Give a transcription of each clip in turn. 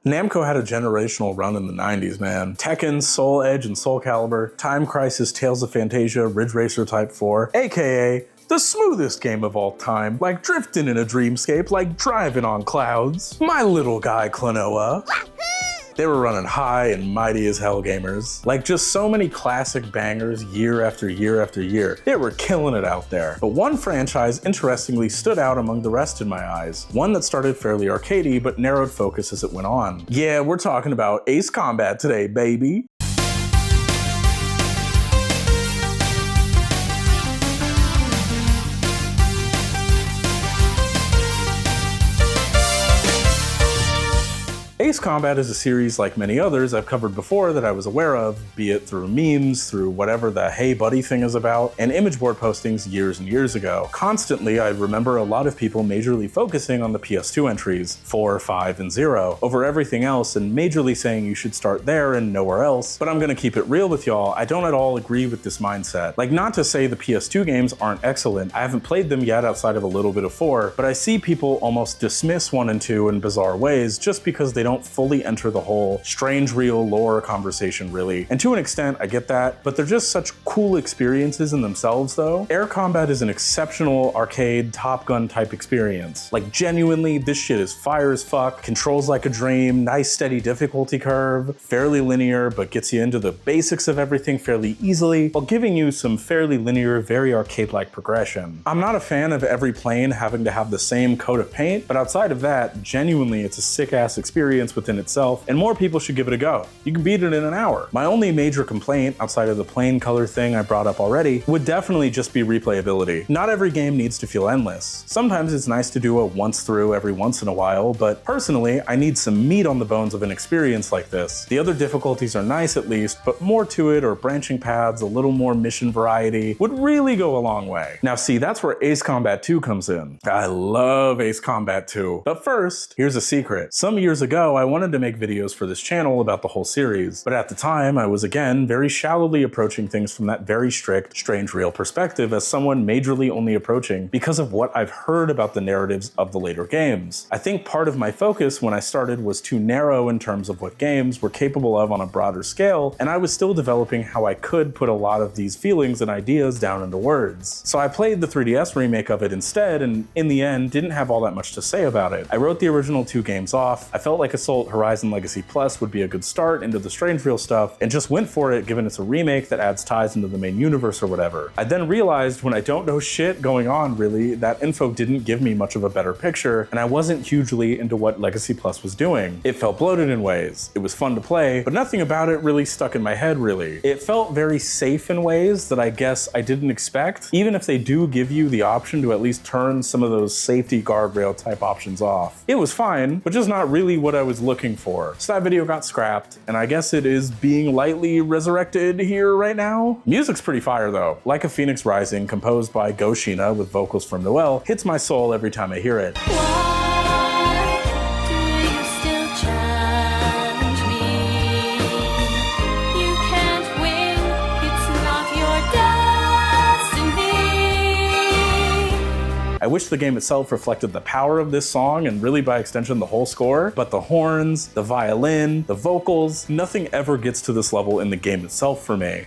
Namco had a generational run in the 90s, man. Tekken, Soul Edge, and Soul Calibur, Time Crisis, Tales of Phantasia, Ridge Racer Type 4, aka the smoothest game of all time, like drifting in a dreamscape, like driving on clouds. My little guy Klonoa. They were running high and mighty as hell gamers. Like just so many classic bangers year after year after year. They were killing it out there. But one franchise interestingly stood out among the rest in my eyes. One that started fairly arcadey but narrowed focus as it went on. Yeah, we're talking about Ace Combat today, baby. Ace Combat is a series like many others I've covered before that I was aware of, be it through memes, through whatever the hey buddy thing is about, and image board postings years and years ago. Constantly, I remember a lot of people majorly focusing on the PS2 entries, 4, 5, and 0, over everything else and majorly saying you should start there and nowhere else, but I'm gonna keep it real with y'all, I don't at all agree with this mindset. Like, not to say the PS2 games aren't excellent, I haven't played them yet outside of a little bit of 4, but I see people almost dismiss 1 and 2 in bizarre ways just because they don't fully enter the whole strange real lore conversation really. And to an extent, I get that, but they're just such cool experiences in themselves though. Air Combat is an exceptional arcade Top Gun type experience. Like genuinely, this shit is fire as fuck, controls like a dream, nice steady difficulty curve, fairly linear, but gets you into the basics of everything fairly easily, while giving you some fairly linear, very arcade-like progression. I'm not a fan of every plane having to have the same coat of paint, but outside of that, genuinely it's a sick-ass experience within itself, and more people should give it a go. You can beat it in an hour. My only major complaint, outside of the plain color thing I brought up already, would definitely just be replayability. Not every game needs to feel endless. Sometimes it's nice to do a once through every once in a while, but personally, I need some meat on the bones of an experience like this. The other difficulties are nice at least, but more to it or branching paths, a little more mission variety would really go a long way. Now see, that's where Ace Combat 2 comes in. I love Ace Combat 2. But first, here's a secret. Some years ago, I wanted to make videos for this channel about the whole series, but at the time I was again very shallowly approaching things from that very strict, strange real perspective as someone majorly only approaching because of what I've heard about the narratives of the later games. I think part of my focus when I started was too narrow in terms of what games were capable of on a broader scale, and I was still developing how I could put a lot of these feelings and ideas down into words. So I played the 3DS remake of it instead, and in the end didn't have all that much to say about it. I wrote the original 2 games off, I felt like Assault Horizon Legacy Plus would be a good start into the strange real stuff, and just went for it given it's a remake that adds ties into the main universe or whatever. I then realized when I don't know shit going on really, that info didn't give me much of a better picture, and I wasn't hugely into what Legacy Plus was doing. It felt bloated in ways. It was fun to play, but nothing about it really stuck in my head really. It felt very safe in ways that I guess I didn't expect, even if they do give you the option to at least turn some of those safety guardrail type options off. It was fine, but just not really what I was looking for. So that video got scrapped, and I guess it is being lightly resurrected here right now. Music's pretty fire though. Like a Phoenix Rising, composed by Go Shina with vocals from Noel, hits my soul every time I hear it. I wish the game itself reflected the power of this song and really by extension the whole score, but the horns, the violin, the vocals, nothing ever gets to this level in the game itself for me.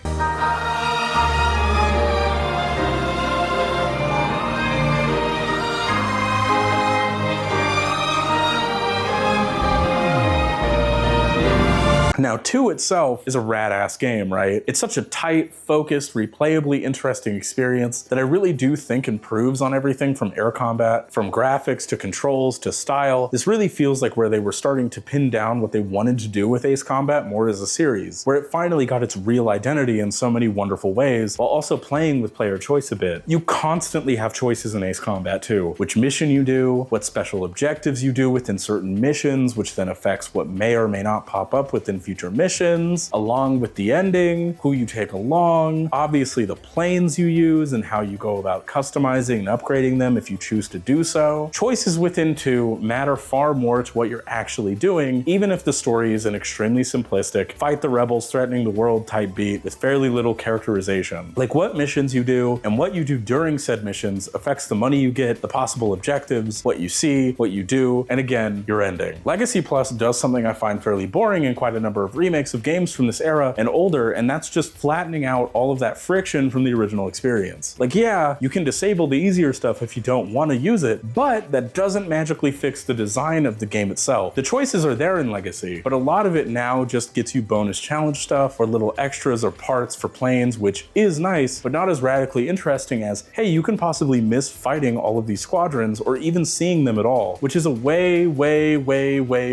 Now, 2 itself is a rad-ass game, right? It's such a tight, focused, replayably interesting experience that I really do think improves on everything from air combat, from graphics to controls to style. This really feels like where they were starting to pin down what they wanted to do with Ace Combat more as a series, where it finally got its real identity in so many wonderful ways, while also playing with player choice a bit. You constantly have choices in Ace Combat 2. Which mission you do, what special objectives you do within certain missions, which then affects what may or may not pop up within future future missions, along with the ending, who you take along, obviously the planes you use and how you go about customizing and upgrading them if you choose to do so. Choices within 2 matter far more to what you're actually doing, even if the story is an extremely simplistic, fight the rebels threatening the world type beat with fairly little characterization. Like what missions you do and what you do during said missions affects the money you get, the possible objectives, what you see, what you do, and again, your ending. Legacy Plus does something I find fairly boring in quite a number of remakes of games from this era and older, and that's just flattening out all of that friction from the original experience. Like, yeah, you can disable the easier stuff if you don't want to use it, but that doesn't magically fix the design of the game itself. The choices are there in Legacy, but a lot of it now just gets you bonus challenge stuff or little extras or parts for planes, which is nice, but not as radically interesting as, hey, you can possibly miss fighting all of these squadrons or even seeing them at all, which is a way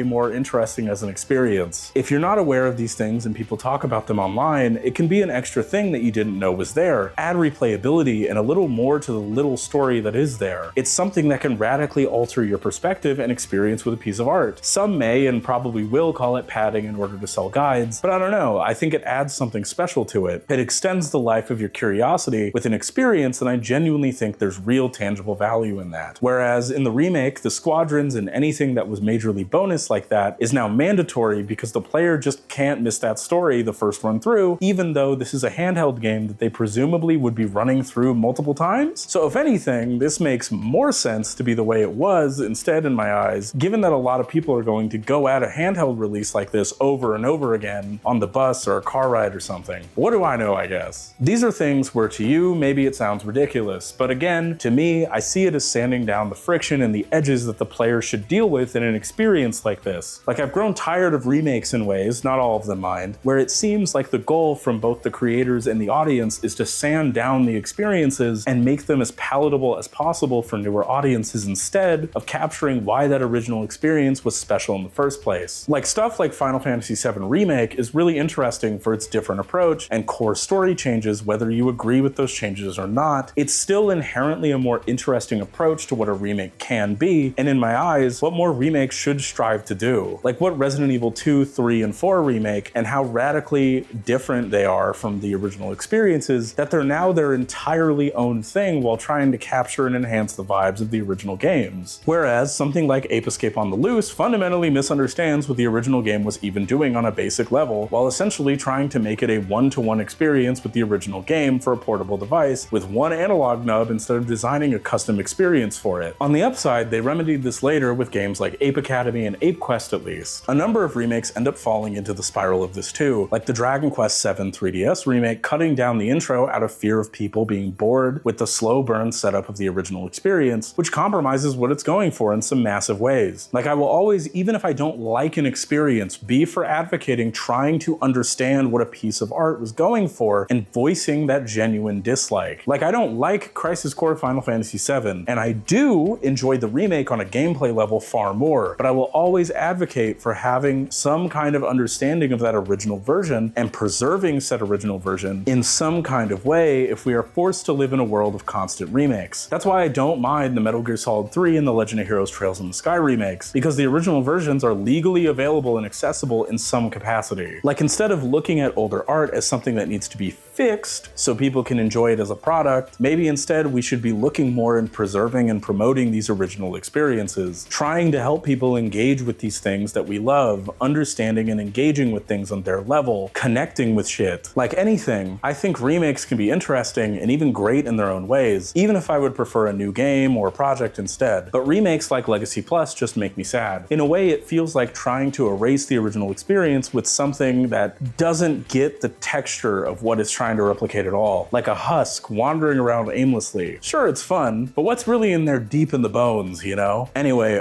more interesting as an experience. If you're not aware of these things and people talk about them online, it can be an extra thing that you didn't know was there. Add replayability and a little more to the little story that is there. It's something that can radically alter your perspective and experience with a piece of art. Some may and probably will call it padding in order to sell guides, but I don't know, I think it adds something special to it. It extends the life of your curiosity with an experience, and I genuinely think there's real tangible value in that. Whereas in the remake, the squadrons and anything that was majorly bonus like that is now mandatory because the player just can't miss that story the first run through, even though this is a handheld game that they presumably would be running through multiple times. So if anything, this makes more sense to be the way it was instead in my eyes, given that a lot of people are going to go at a handheld release like this over and over again on the bus or a car ride or something. What do I know, I guess? These are things where to you, maybe it sounds ridiculous, but again, to me, I see it as sanding down the friction and the edges that the player should deal with in an experience like this. Like, I've grown tired of remakes in ways, not all of them mind, where it seems like the goal from both the creators and the audience is to sand down the experiences and make them as palatable as possible for newer audiences instead of capturing why that original experience was special in the first place. Like, stuff like Final Fantasy VII Remake is really interesting for its different approach and core story changes, whether you agree with those changes or not. It's still inherently a more interesting approach to what a remake can be, and in my eyes, what more remakes should strive to do. Like what Resident Evil 2, 3, and 4 remake, and how radically different they are from the original experiences, that they're now their entirely own thing while trying to capture and enhance the vibes of the original games. Whereas something like Ape Escape on the Loose fundamentally misunderstands what the original game was even doing on a basic level, while essentially trying to make it a one-to-one experience with the original game for a portable device with one analog nub instead of designing a custom experience for it. On the upside, they remedied this later with games like Ape Academy and Ape Quest at least. A number of remakes end up falling into the spiral of this too, like the Dragon Quest VII 3DS remake cutting down the intro out of fear of people being bored with the slow burn setup of the original experience, which compromises what it's going for in some massive ways. Like, I will always, even if I don't like an experience, be for advocating trying to understand what a piece of art was going for and voicing that genuine dislike. Like, I don't like Crisis Core Final Fantasy VII, and I do enjoy the remake on a gameplay level far more, but I will always advocate for having some kind of understanding of that original version and preserving said original version in some kind of way if we are forced to live in a world of constant remakes. That's why I don't mind the Metal Gear Solid 3 and the Legend of Heroes Trails in the Sky remakes, because the original versions are legally available and accessible in some capacity. Like, instead of looking at older art as something that needs to be fixed so people can enjoy it as a product, maybe instead we should be looking more in preserving and promoting these original experiences, trying to help people engage with these things that we love, understanding and engaging with things on their level, connecting with shit. Like anything, I think remakes can be interesting and even great in their own ways, even if I would prefer a new game or a project instead. But remakes like Legacy Plus just make me sad. In a way, it feels like trying to erase the original experience with something that doesn't get the texture of what it's trying to replicate at all. Like a husk wandering around aimlessly. Sure, it's fun, but what's really in there deep in the bones, you know? Anyway,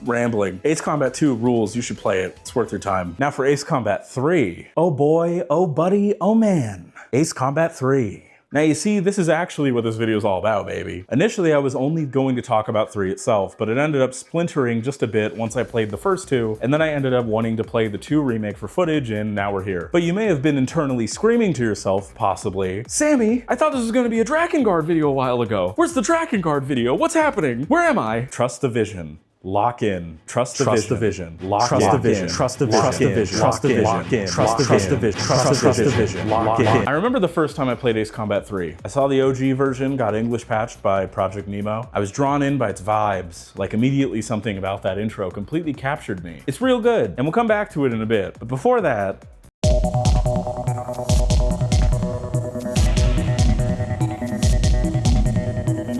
rambling. Ace Combat 2 rules, you should play it. It's worth your time. Now for Ace Combat 3. Oh boy, oh buddy, oh man. Ace Combat 3. Now you see, this is actually what this video is all about, baby. Initially, I was only going to talk about 3 itself, but it ended up splintering just a bit once I played the first 2, and then I ended up wanting to play the 2 remake for footage, and now we're here. But you may have been internally screaming to yourself, possibly, Sammy, I thought this was gonna be a Drakengard video a while ago. Where's the Drakengard video? What's happening? Where am I? Trust the vision. Lock in. Trust the vision. Lock in. Trust the vision. Trust the vision. Trust the vision. Lock in. Trust the vision. Trust the vision. Lock in. I remember the first time I played Ace Combat 3. I saw the OG version got English patched by Project Nemo. I was drawn in by its vibes. Like immediately something about that intro completely captured me. It's real good, and we'll come back to it in a bit. But before that,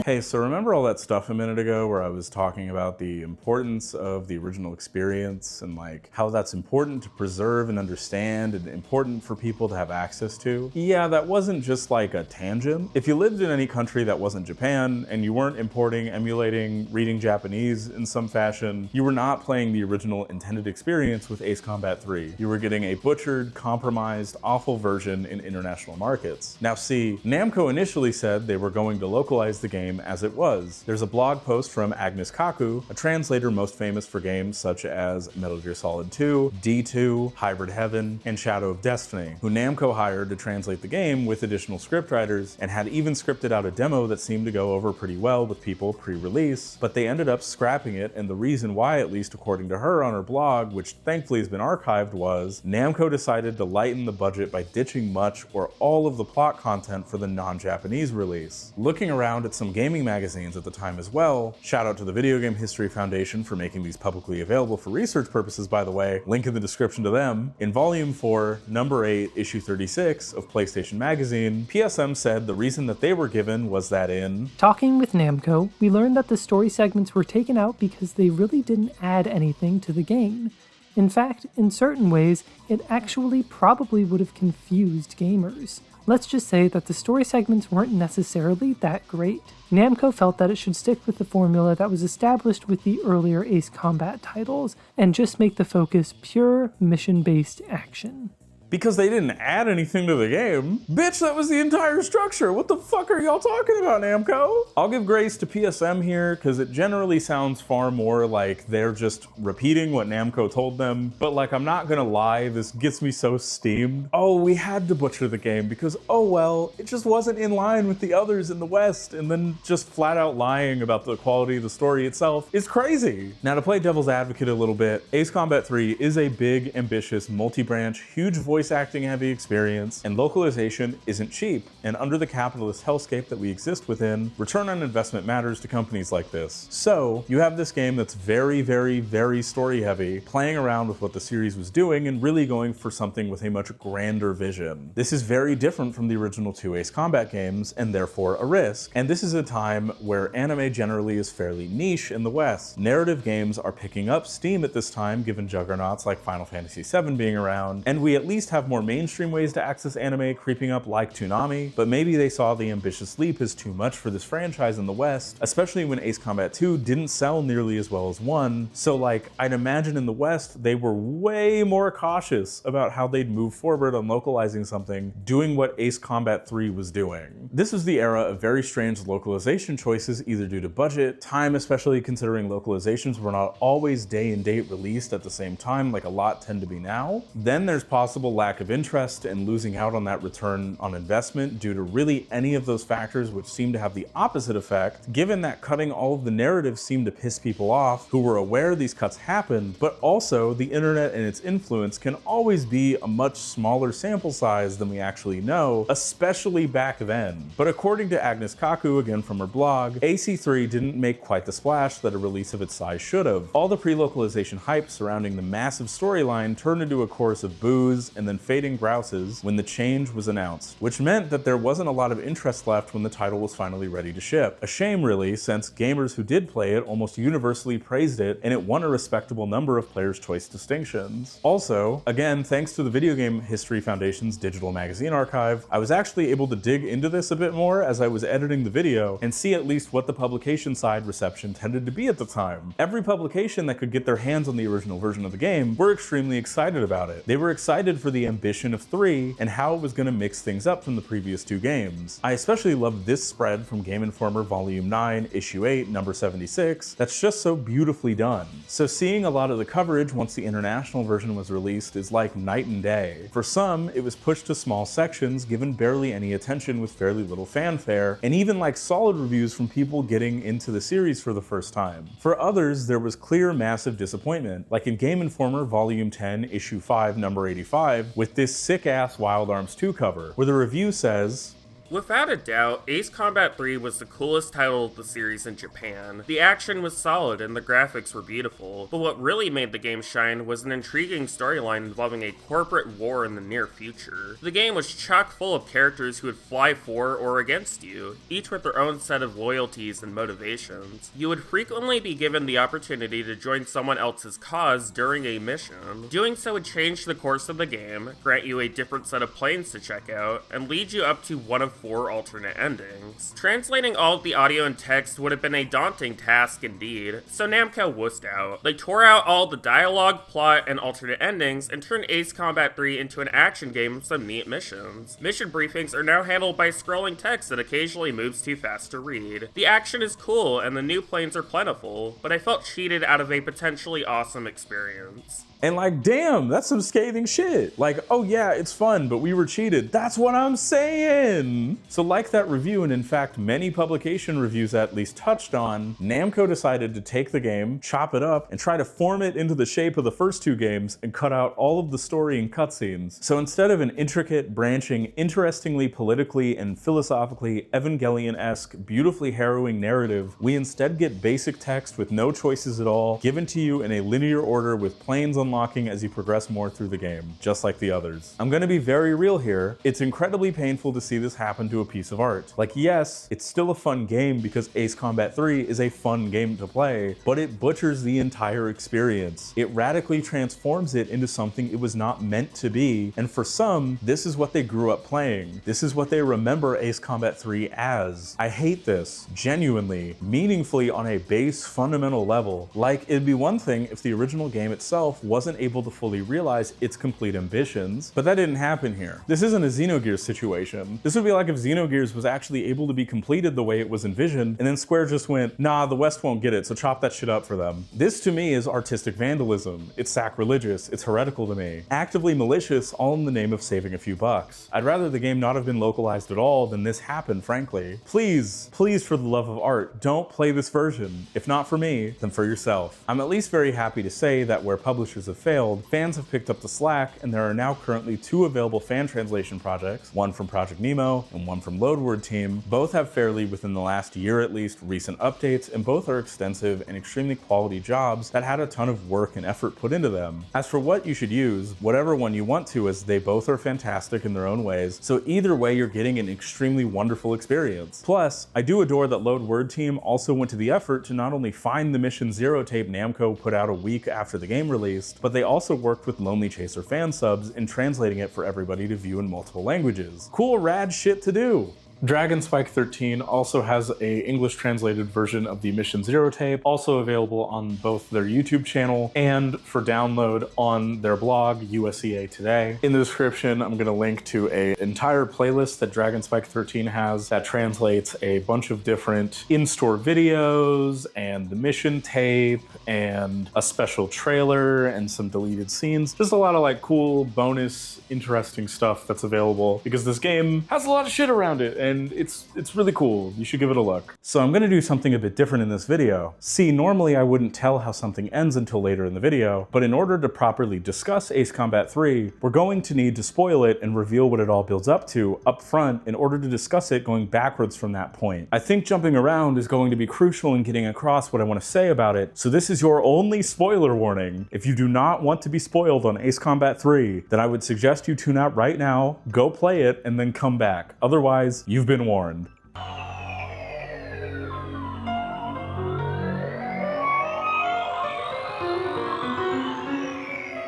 hey, so remember all that stuff a minute ago where I was talking about the importance of the original experience and like how that's important to preserve and understand and important for people to have access to? Yeah, that wasn't just like a tangent. If you lived in any country that wasn't Japan and you weren't importing, emulating, reading Japanese in some fashion, you were not playing the original intended experience with Ace Combat 3. You were getting a butchered, compromised, awful version in international markets. Now see, Namco initially said they were going to localize the game as it was. There's a blog post from Agnes Kaku, a translator most famous for games such as Metal Gear Solid 2, D2, Hybrid Heaven, and Shadow of Destiny, who Namco hired to translate the game with additional scriptwriters and had even scripted out a demo that seemed to go over pretty well with people pre-release, but they ended up scrapping it, and the reason why, at least according to her on her blog, which thankfully has been archived, was Namco decided to lighten the budget by ditching much or all of the plot content for the non-Japanese release. Looking around at some gaming magazines at the time as well, shout out to the Video Game History Foundation for making these publicly available for research purposes, by the way, link in the description to them. In Volume 4, Number 8, Issue 36 of PlayStation Magazine, PSM said the reason that they were given was that in talking with Namco, we learned that the story segments were taken out because they really didn't add anything to the game. In fact, in certain ways, it actually probably would have confused gamers. Let's just say that the story segments weren't necessarily that great. Namco felt that it should stick with the formula that was established with the earlier Ace Combat titles, and just make the focus pure mission-based action. Because they didn't add anything to the game. Bitch, that was the entire structure. What the fuck are y'all talking about, Namco? I'll give grace to PSM here, because it generally sounds far more like they're just repeating what Namco told them. But like, I'm not gonna lie, this gets me so steamed. Oh, we had to butcher the game because, oh well, it just wasn't in line with the others in the West, and then just flat out lying about the quality of the story itself is crazy. Now, to play devil's advocate a little bit, Ace Combat 3 is a big, ambitious, multi-branch, huge voice acting heavy experience, and localization isn't cheap, and under the capitalist hellscape that we exist within, return on investment matters to companies like this. So you have this game that's very, very, very story heavy, playing around with what the series was doing and really going for something with a much grander vision. This is very different from the original 2 Ace Combat games, and therefore a risk. And this is a time where anime generally is fairly niche in the West. Narrative games are picking up steam at this time, given juggernauts like Final Fantasy VII being around, and we at least have more mainstream ways to access anime creeping up like Toonami, but maybe they saw the ambitious leap as too much for this franchise in the West, especially when Ace Combat 2 didn't sell nearly as well as 1, so like, I'd imagine in the West, they were way more cautious about how they'd move forward on localizing something, doing what Ace Combat 3 was doing. This was the era of very strange localization choices, either due to budget, time, especially considering localizations were not always day and date released at the same time like a lot tend to be now. Then there's possible lack of interest and losing out on that return on investment due to really any of those factors, which seem to have the opposite effect, given that cutting all of the narratives seemed to piss people off who were aware these cuts happened, but also the internet and its influence can always be a much smaller sample size than we actually know, especially back then. But according to Agnes Kaku, again from her blog, AC3 didn't make quite the splash that a release of its size should have. All the pre-localization hype surrounding the massive storyline turned into a chorus of boos and then fading grouses when the change was announced, which meant that there wasn't a lot of interest left when the title was finally ready to ship. A shame really, since gamers who did play it almost universally praised it, and it won a respectable number of Player's Choice distinctions. Also, again, thanks to the Video Game History Foundation's digital magazine archive, I was actually able to dig into this a bit more as I was editing the video and see at least what the publication side reception tended to be at the time. Every publication that could get their hands on the original version of the game were extremely excited about it. They were excited for the the ambition of 3 and how it was going to mix things up from the previous 2 games. I especially loved this spread from Game Informer Volume 9, Issue 8, number 76, that's just so beautifully done. So seeing a lot of the coverage once the international version was released is like night and day. For some, it was pushed to small sections, given barely any attention with fairly little fanfare, and even like solid reviews from people getting into the series for the first time. For others, there was clear massive disappointment, like in Game Informer Volume 10, Issue 5, number 85, with this sick-ass Wild Arms 2 cover, where the review says, "Without a doubt, Ace Combat 3 was the coolest title of the series in Japan. The action was solid and the graphics were beautiful, but what really made the game shine was an intriguing storyline involving a corporate war in the near future. The game was chock full of characters who would fly for or against you, each with their own set of loyalties and motivations. You would frequently be given the opportunity to join someone else's cause during a mission. Doing so would change the course of the game, grant you a different set of planes to check out, and lead you up to one of 4 alternate endings. Translating all of the audio and text would have been a daunting task indeed, so Namco wussed out. They tore out all the dialogue, plot, and alternate endings, and turned Ace Combat 3 into an action game with some neat missions. Mission briefings are now handled by scrolling text that occasionally moves too fast to read. The action is cool, and the new planes are plentiful, but I felt cheated out of a potentially awesome experience." and like, damn, that's some scathing shit. Like, oh yeah, it's fun, but we were cheated. That's what I'm saying. So like that review, and in fact many publication reviews at least touched on, Namco decided to take the game, chop it up, and try to form it into the shape of the first 2 games and cut out all of the story and cutscenes. So instead of an intricate, branching, interestingly politically and philosophically Evangelion-esque, beautifully harrowing narrative, we instead get basic text with no choices at all, given to you in a linear order with planes unlocking as you progress more through the game, just like the others. I'm gonna be very real here, it's incredibly painful to see this happen to a piece of art. Like yes, it's still a fun game because Ace Combat 3 is a fun game to play, but it butchers the entire experience. It radically transforms it into something it was not meant to be, and for some, this is what they grew up playing. This is what they remember Ace Combat 3 as. I hate this, genuinely, meaningfully on a base fundamental level. Like, it'd be one thing if the original game itself wasn't able to fully realize its complete ambitions, but that didn't happen here. This isn't a Xenogears situation. This would be like if Xenogears was actually able to be completed the way it was envisioned, and then Square just went, nah, the West won't get it, so chop that shit up for them. This to me is artistic vandalism. It's sacrilegious, it's heretical to me. Actively malicious, all in the name of saving a few bucks. I'd rather the game not have been localized at all than this happen, frankly. Please, please for the love of art, don't play this version. If not for me, then for yourself. I'm at least very happy to say that where publishers have failed, fans have picked up the slack, and there are now currently 2 available fan translation projects, one from Project Nemo and one from Loadword Team. Both have fairly, within the last year at least, recent updates, and both are extensive and extremely quality jobs that had a ton of work and effort put into them. As for what you should use, whatever one you want to, as they both are fantastic in their own ways, so either way you're getting an extremely wonderful experience. Plus, I do adore that Loadword Team also went to the effort to not only find the Mission Zero tape Namco put out a week after the game released, but they also worked with Lonely Chaser fan subs in translating it for everybody to view in multiple languages. Cool, rad shit to do. Dragon Spike 13 also has a English translated version of the Mission Zero tape, also available on both their YouTube channel and for download on their blog, USEA Today. In the description, I'm going to link to an entire playlist that Dragon Spike 13 has that translates a bunch of different in-store videos and the mission tape and a special trailer and some deleted scenes. Just a lot of like cool bonus, interesting stuff that's available because this game has a lot of shit around it. And it's really cool. You should give it a look. So I'm gonna do something a bit different in this video. See, normally I wouldn't tell how something ends until later in the video, but in order to properly discuss Ace Combat 3, we're going to need to spoil it and reveal what it all builds up to up front in order to discuss it going backwards from that point. I think jumping around is going to be crucial in getting across what I want to say about it, so this is your only spoiler warning. If you do not want to be spoiled on Ace Combat 3, then I would suggest you tune out right now, go play it, and then come back. Otherwise, you've been warned.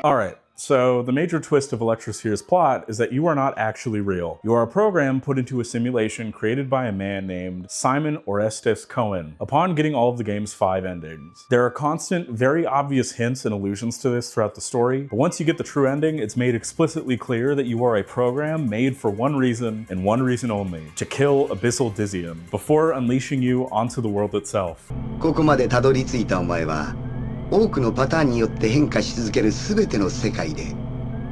All right. So the major twist of Electrosphere's plot is that you are not actually real. You are a program put into a simulation created by a man named Simon Orestes Cohen upon getting all of the game's 5 endings. There are constant, very obvious hints and allusions to this throughout the story, but once you get the true ending, it's made explicitly clear that you are a program made for one reason and one reason only: to kill Abyssal Dizion before unleashing you onto the world itself. ここまでたどり着いたお前は、多くのパターンによって変化し続ける全ての世界で、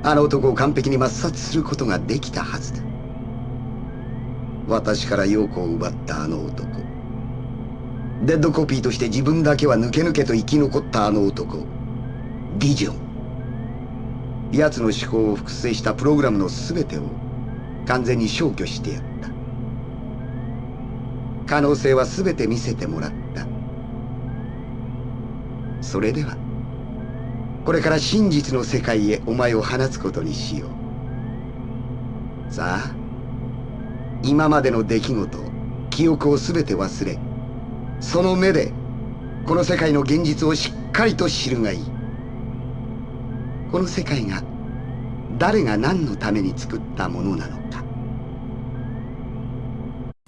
あの男を完璧に抹殺することができたはずだ。私から陽子を奪ったあの男。デッドコピーとして自分だけは抜け抜けと生き残ったあの男。ビジョン。奴の思考を複製したプログラムの全てを完全に消去してやった。可能性は全て見せてもらった。それではこれから真実の世界へお前を放つことにしよう。さあ、今までの出来事、記憶を全て忘れ、その目でこの世界の現実をしっかりと知るがいい。この世界が誰が何のために作ったものなのか。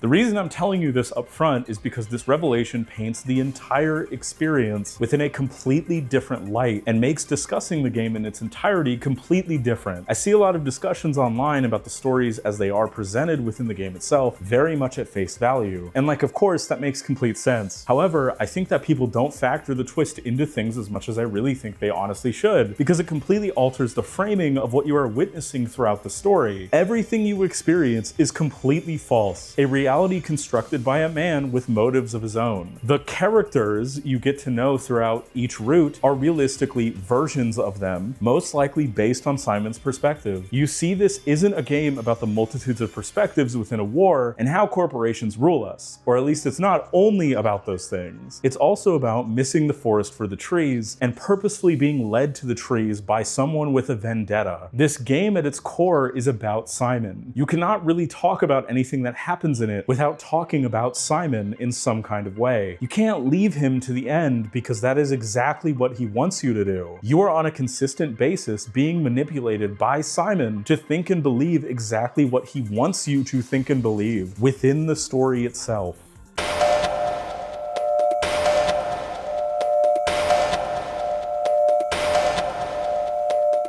The reason I'm telling you this up front is because this revelation paints the entire experience within a completely different light and makes discussing the game in its entirety completely different. I see a lot of discussions online about the stories as they are presented within the game itself very much at face value. And like, of course, that makes complete sense. However, I think that people don't factor the twist into things as much as I really think they honestly should, because it completely alters the framing of what you are witnessing throughout the story. Everything you experience is completely false. A reality constructed by a man with motives of his own. The characters you get to know throughout each route are realistically versions of them, most likely based on Simon's perspective. You see, this isn't a game about the multitudes of perspectives within a war and how corporations rule us, or at least it's not only about those things. It's also about missing the forest for the trees and purposefully being led to the trees by someone with a vendetta. This game at its core is about Simon. You cannot really talk about anything that happens in it without talking about Simon in some kind of way. You can't leave him to the end because that is exactly what he wants you to do. You are on a consistent basis being manipulated by Simon to think and believe exactly what he wants you to think and believe within the story itself.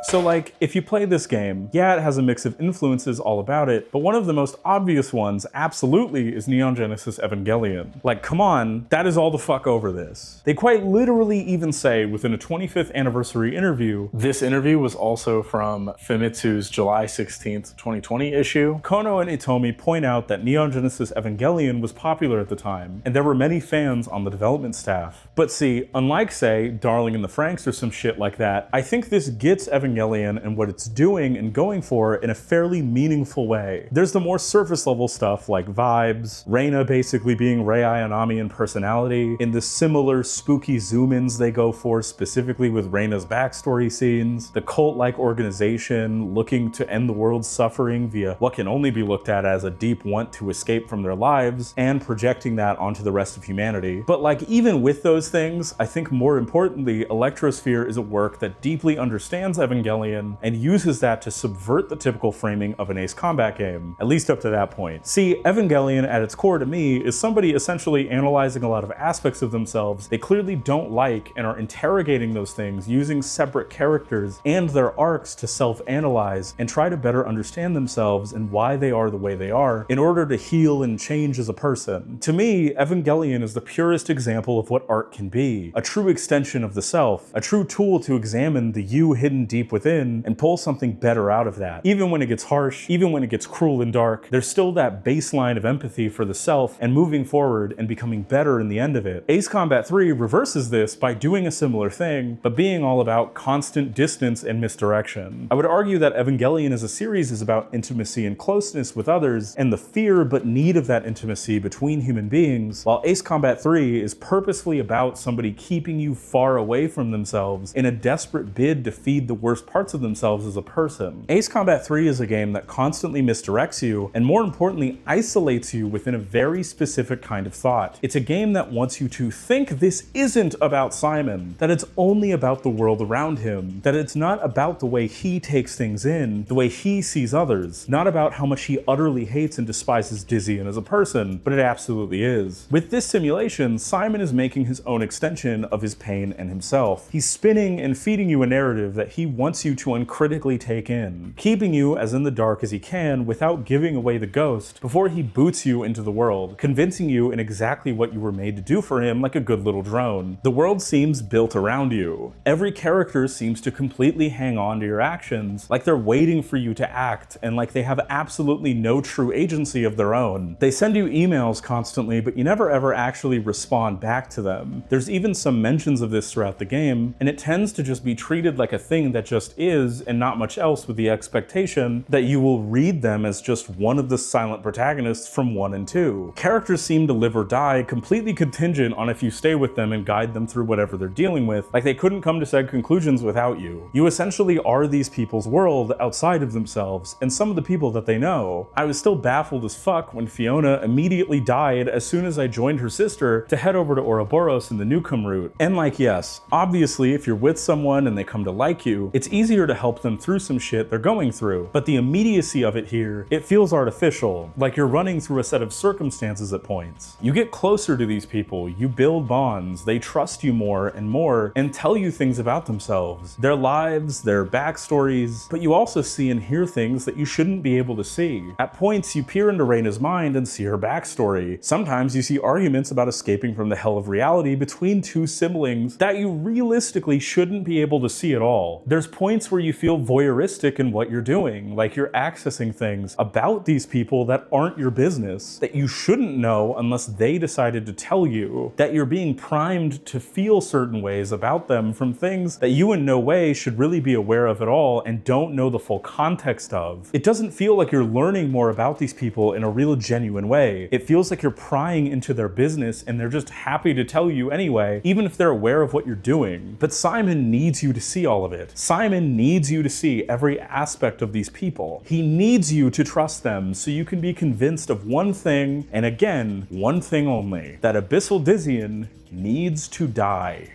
So like, if you play this game, yeah, it has a mix of influences all about it, but one of the most obvious ones absolutely is Neon Genesis Evangelion. Like, come on, that is all the fuck over this. They quite literally even say within a 25th anniversary interview, this interview was also from Famitsu's July 16th, 2020 issue, Kono and Itomi point out that Neon Genesis Evangelion was popular at the time, and there were many fans on the development staff. But see, unlike say, Darling in the Franxx or some shit like that, I think this gets Evangelion and what it's doing and going for in a fairly meaningful way. There's the more surface level stuff like vibes, Reina basically being Rei Ayanami in personality, in the similar spooky zoom-ins they go for specifically with Reina's backstory scenes, the cult-like organization looking to end the world's suffering via what can only be looked at as a deep want to escape from their lives and projecting that onto the rest of humanity. But like, even with those things, I think more importantly, Electrosphere is a work that deeply understands Evangelion and uses that to subvert the typical framing of an Ace Combat game, at least up to that point. See, Evangelion at its core to me is somebody essentially analyzing a lot of aspects of themselves they clearly don't like and are interrogating those things using separate characters and their arcs to self-analyze and try to better understand themselves and why they are the way they are in order to heal and change as a person. To me, Evangelion is the purest example of what art can be, a true extension of the self, a true tool to examine the you hidden deep within and pull something better out of that. Even when it gets harsh, even when it gets cruel and dark, there's still that baseline of empathy for the self and moving forward and becoming better in the end of it. Ace Combat 3 reverses this by doing a similar thing, but being all about constant distance and misdirection. I would argue that Evangelion as a series is about intimacy and closeness with others and the fear but need of that intimacy between human beings, while Ace Combat 3 is purposefully about somebody keeping you far away from themselves in a desperate bid to feed the worst parts of themselves as a person. Ace Combat 3 is a game that constantly misdirects you, and more importantly, isolates you within a very specific kind of thought. It's a game that wants you to think this isn't about Simon, that it's only about the world around him, that it's not about the way he takes things in, the way he sees others, not about how much he utterly hates and despises Dizzian as a person, but it absolutely is. With this simulation, Simon is making his own extension of his pain and himself. He's spinning and feeding you a narrative that he wants you to uncritically take in, keeping you as in the dark as he can without giving away the ghost before he boots you into the world, convincing you in exactly what you were made to do for him like a good little drone. The world seems built around you. Every character seems to completely hang on to your actions, like they're waiting for you to act, and like they have absolutely no true agency of their own. They send you emails constantly, but you never ever actually respond back to them. There's even some mentions of this throughout the game, and it tends to just be treated like a thing that just is and not much else, with the expectation that you will read them as just one of the silent protagonists from 1 and 2. Characters seem to live or die completely contingent on if you stay with them and guide them through whatever they're dealing with, like they couldn't come to said conclusions without you. You essentially are these people's world outside of themselves and some of the people that they know. I was still baffled as fuck when Fiona immediately died as soon as I joined her sister to head over to Ouroboros in the Newcomb route. And like, yes, obviously if you're with someone and they come to like you, it's easier to help them through some shit they're going through. But the immediacy of it here, it feels artificial, like you're running through a set of circumstances at points. You get closer to these people, you build bonds, they trust you more and tell you things about themselves, their lives, their backstories, but you also see and hear things that you shouldn't be able to see. At points, you peer into Reina's mind and see her backstory. Sometimes you see arguments about escaping from the hell of reality between two siblings that you realistically shouldn't be able to see at all. There's points where you feel voyeuristic in what you're doing, like you're accessing things about these people that aren't your business, that you shouldn't know unless they decided to tell you, that you're being primed to feel certain ways about them from things that you in no way should really be aware of at all and don't know the full context of. It doesn't feel like you're learning more about these people in a real genuine way. It feels like you're prying into their business and they're just happy to tell you anyway, even if they're aware of what you're doing. But Simon needs you to see all of it. Simon needs you to see every aspect of these people. He needs you to trust them so you can be convinced of one thing, and again, one thing only, that Abyssal Dizzian needs to die.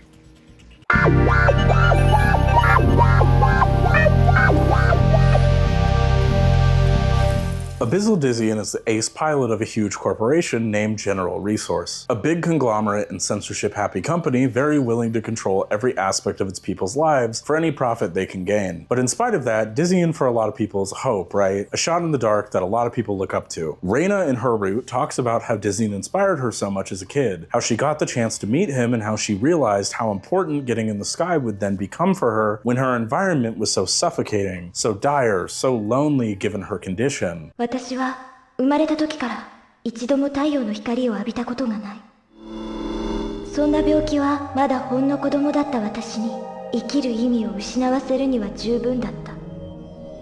Abyssal Dizzian is the ace pilot of a huge corporation named General Resource, a big conglomerate and censorship-happy company very willing to control every aspect of its people's lives for any profit they can gain. But in spite of that, Dizzian for a lot of people is hope, right? A shot in the dark that a lot of people look up to. Reina in her route talks about how Dizzian inspired her so much as a kid, how she got the chance to meet him and how she realized how important getting in the sky would then become for her when her environment was so suffocating, so dire, so lonely given her condition. 私は生まれた時から一度も太陽の光を浴びたことがない。そんな病気はまだほんの子供だった私に生きる意味を失わせるには十分だった。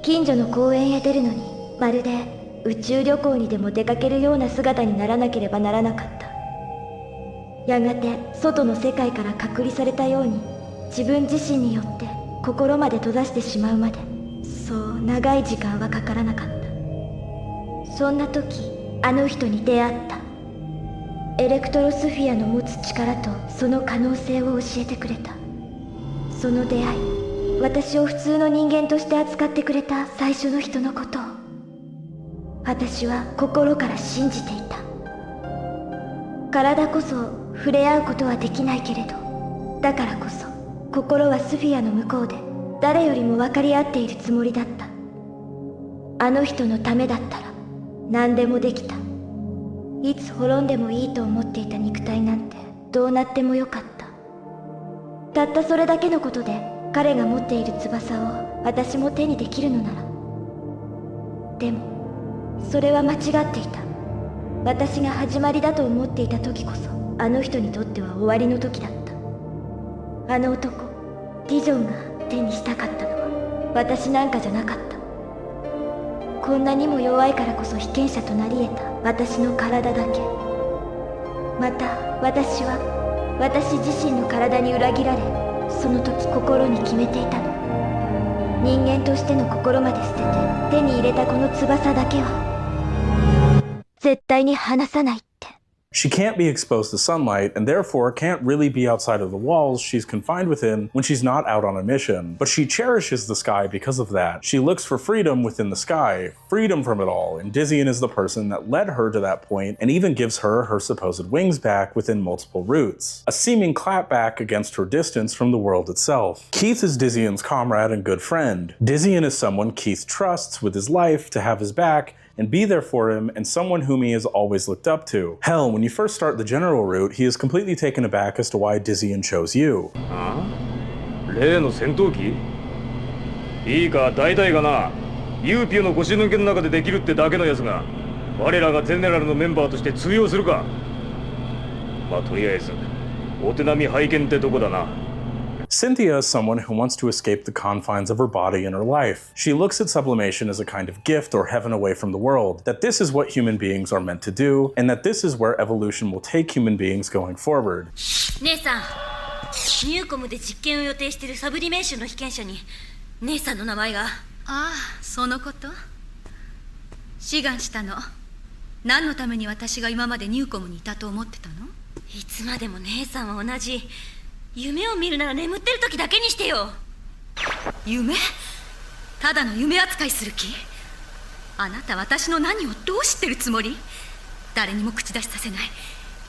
近所の公園へ出るのにまるで宇宙旅行にでも出かけるような姿にならなければならなかった。やがて外の世界から隔離されたように自分自身によって心まで閉ざしてしまうまでそう長い時間はかからなかった。そんな時あの人に出会った。エレクトロスフィアの持つ力とその可能性を教えてくれた。その出会い、私を普通の人間として扱ってくれた最初の人のことを私は心から信じていた。体こそ触れ合うことはできないけれど、だからこそ心はスフィアの向こうで誰よりも分かり合っているつもりだった。あの人のためだったら何でもできた。いつ滅んでもいいと思っていた肉体なんてどうなってもよかった。たったそれだけのことで彼が持っている翼を私も手にできるのなら。でもそれは間違っていた。私が始まりだと思っていた時こそあの人にとっては終わりの時だった。あの男ディジョンが手にしたかったのは私なんかじゃなかった。こんなにも弱いからこそ被験者となり得た私の体だけ。また私は私自身の体に裏切られ、その時心に決めていたの。人間としての心まで捨てて手に入れたこの翼だけは絶対に離さないって。 She can't be exposed to sunlight, and therefore can't really be outside of the walls she's confined within when she's not out on a mission. But she cherishes the sky because of that. She looks for freedom within the sky, freedom from it all, and Dizzion is the person that led her to that point and even gives her her supposed wings back within multiple routes. A seeming clapback against her distance from the world itself. Keith is Dizzion's comrade and good friend. Dizzion is someone Keith trusts with his life to have his back and be there for him, and someone whom he has always looked up to. Hell, when you first start the general route, he is completely taken aback as to why Dizzion chose you. 例の戦闘機いいか、大体がな、ユーピオの腰抜けの中でできるってだけのやつが、我らがゼネラルのメンバーとして通用するか。まあ、とりあえず、お手並み拝見ってとこだな。Cynthia is someone who wants to escape the confines of her body and her life. She looks at sublimation as a kind of gift or heaven away from the world, that this is what human beings are meant to do, and that this is where evolution will take human beings going forward. 姉さん、ニューコムで実験を予定しているサブリメーションの被験者に姉さんの名前が。ああ、そのこと。志願したの。何のために私が今までニューコムにいたと思ってたの？いつまでも姉さんは同じ。夢を見るなら眠ってる時だけにしてよ。夢？ただの夢扱いする気？あなた私の何をどう知ってるつもり？誰にも口出しさせない。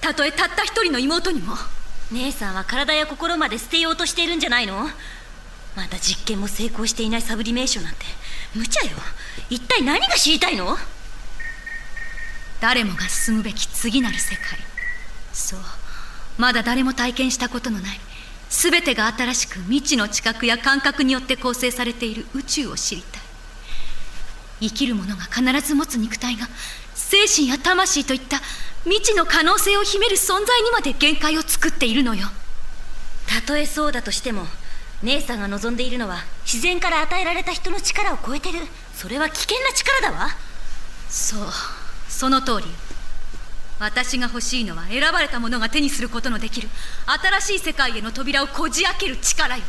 たとえたった一人の妹にも。姉さんは体や心まで捨てようとしているんじゃないの？まだ実験も成功していないサブリメーションなんて無茶よ。一体何が知りたいの？誰もが進むべき次なる世界。そう、まだ誰も体験したことのないすべてが新しく未知の知覚や感覚によって構成されている宇宙を知りたい。生きる者が必ず持つ肉体が精神や魂といった未知の可能性を秘める存在にまで限界を作っているのよ。たとえそうだとしても、姉さんが望んでいるのは自然から与えられた人の力を超えてる。それは危険な力だわ。そう、その通り。私が欲しいのは選ばれた者が手にすることのできる新しい世界への扉をこじ開ける力よ。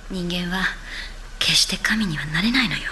人間は決して神にはなれないのよ。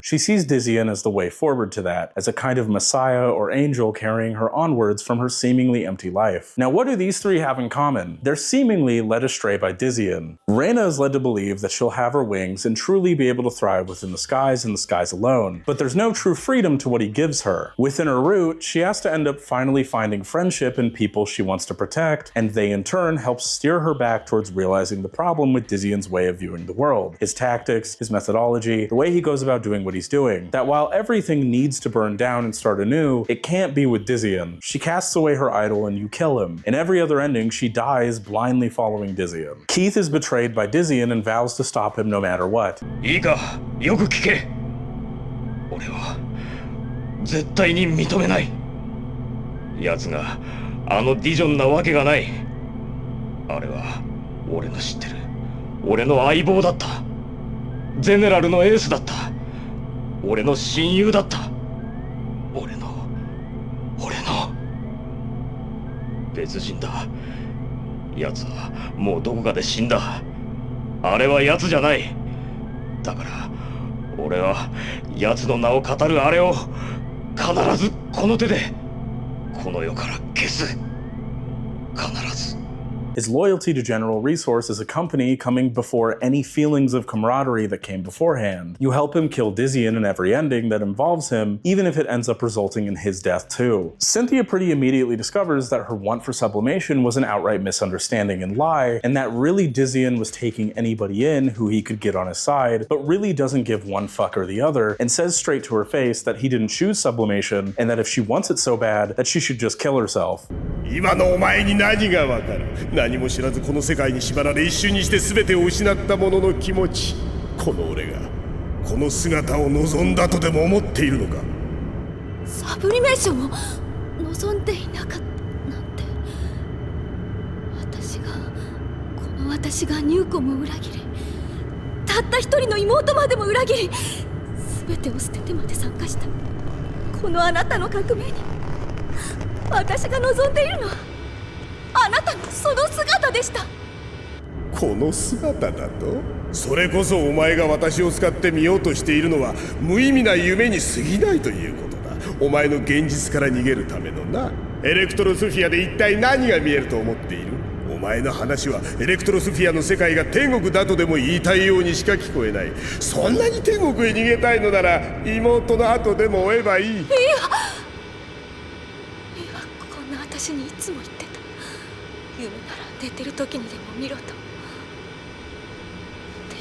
She sees Dizzion as the way forward to that, as a kind of messiah or angel carrying her onwards from her seemingly empty life. Now, what do these three have in common? They're seemingly led astray by Dizzion. Reina is led to believe that she'll have her wings and truly be able to thrive within the skies and the skies alone. But there's no true freedom to what he gives her. Within her route, she has to end up finally finding friendship in people she wants to protect, and they in turn help steer her back towards realizing the problem with Dizzion's way of viewing the world. His tactics, his methodology, the way he goes about doing what he's doing. That while everything needs to burn down and start anew, it can't be with Dizzion. She casts away her idol and you kill him. In every other ending, she dies blindly following Dizzion. Keith is betrayed by Dizzion and vows to stop him no matter what. いいか、よく聞け。俺は絶対に認めない。奴があのディジョンなわけがない。あれは俺の知ってる俺の相棒だった。ゼネラルのエースだった。俺の親友だった。俺の別人だ。奴はもうどこかで死んだ。あれは奴じゃない。だから俺は奴の名を語るあれを必ずこの手でこの世から消す。必ず。His loyalty to General Resource is a company coming before any feelings of camaraderie that came beforehand. You help him kill Dizzion in every ending that involves him, even if it ends up resulting in his death too. Cynthia pretty immediately discovers that her want for sublimation was an outright misunderstanding and lie, and that really Dizzion was taking anybody in who he could get on his side, but really doesn't give one fuck or the other, and says straight to her face that he didn't choose sublimation, and that if she wants it so bad, that she should just kill herself. 今のお前に何がわかる。何も知らずこの世界に縛られ一瞬にして全てを失った者の気持ち。この俺がこの姿を望んだとでも思っているのか。サブリメーションを望んでいなかったなんて。私がニューコムを裏切り、たった一人の妹までも裏切り、全てを捨ててまで参加したこのあなたの革命に私が望んでいるのはあなたのその姿でした。この姿だと？それこそお前が私を使ってみようとしているのは無意味な夢に過ぎないということだ。お前の現実から逃げるためのな。エレクトロスフィアで一体何が見えると思っている？お前の話はエレクトロスフィアの世界が天国だとでも言いたいようにしか聞こえない。そんなに天国へ逃げたいのなら妹の後でも追えばいい。いいわ、こんな私にいつも言ってた。夢なら寝てる時にでも見ろと。で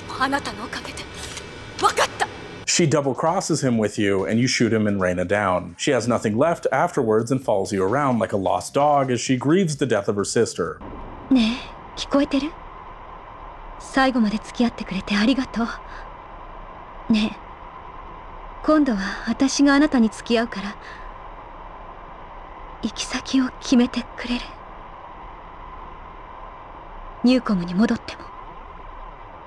もあなたのおかげで分かった。She double crosses him with you, and you shoot him and Reina down. She has nothing left afterwards and follows you around like a lost dog as she grieves the death of her sister. ねえ、聞こえてる？最後まで付き合ってくれてありがとう。ねえ、今度は私があなたに付き合うから、行き先を決めてくれる？ニューコムに戻っても、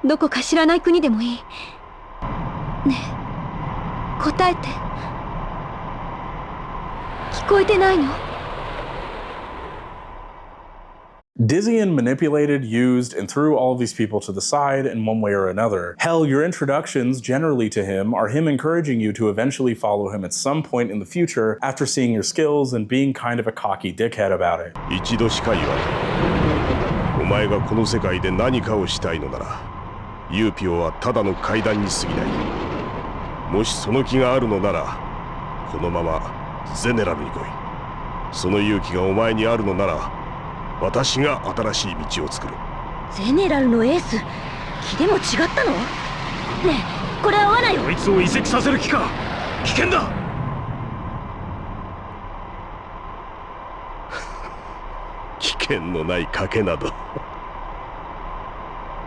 どこか知らない国でもいい。ねえ、答えて。聞こえてないのDizzian manipulated, used, and threw all of these people to the side in one way or another. Hell, your introductions generally to him are him encouraging you to eventually follow him at some point in the future after seeing your skills and being kind of a cocky dickhead about it. 一度しか言わない。お前がこの世界で何かをしたいのなら、ユーピオはただの階段に過ぎない。もしその気があるのなら、このままゼネラルに来い。その勇気がお前にあるのなら、私が新しい道を作る。ゼネラルのエース、気でも違ったの？ねえ、これ合わないよ。こいつを移籍させる気か？危険だ。危険のない賭けなど。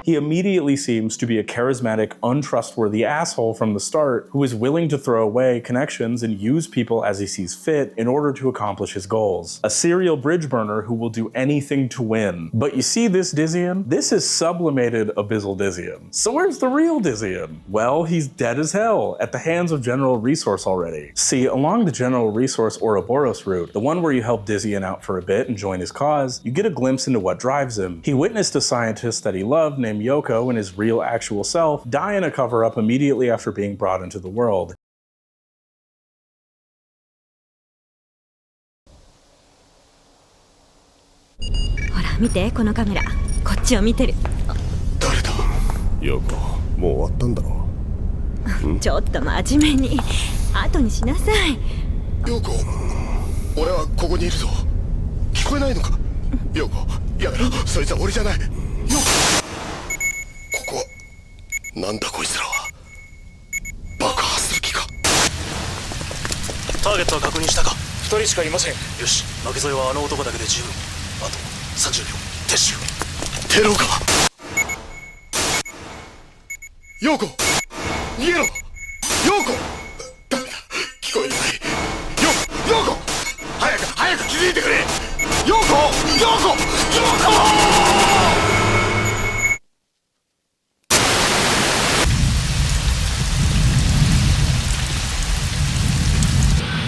He immediately seems to be a charismatic, untrustworthy asshole from the start who is willing to throw away connections and use people as he sees fit in order to accomplish his goals. A serial bridge burner who will do anything to win. But you see this Dizzian? This is sublimated Abyssal Dizzian. So where's the real Dizzian? Well, he's dead as hell at the hands of General Resource already. See, along the General Resource Ouroboros route, the one where you help Dizzian out for a bit and join his cause, you get a glimpse into what drives him. He witnessed a scientist that he loved named Yoko and his real actual self die in a cover-up immediately after being brought into the world. ほら見て、このカメラ、こっちを見てる。誰だ？ヨコ、もう終わったんだろう。ちょっと真面目に、後にしなさい。ヨコ、俺はここにいるぞ。聞こえないのか？ヨコ、やめろ、そいつは俺じゃない。ヨコ、ここはなんだこいつらは。爆破する気か？ターゲットは確認したか？2人しかいません。よし、負け添えはあの男だけで十分。あと30秒、撤収。テロか？ヨコ、逃げろ！ヨコ！ダメだ、聞こえない。ヨコ！早く気づいてくれ！ヨコ！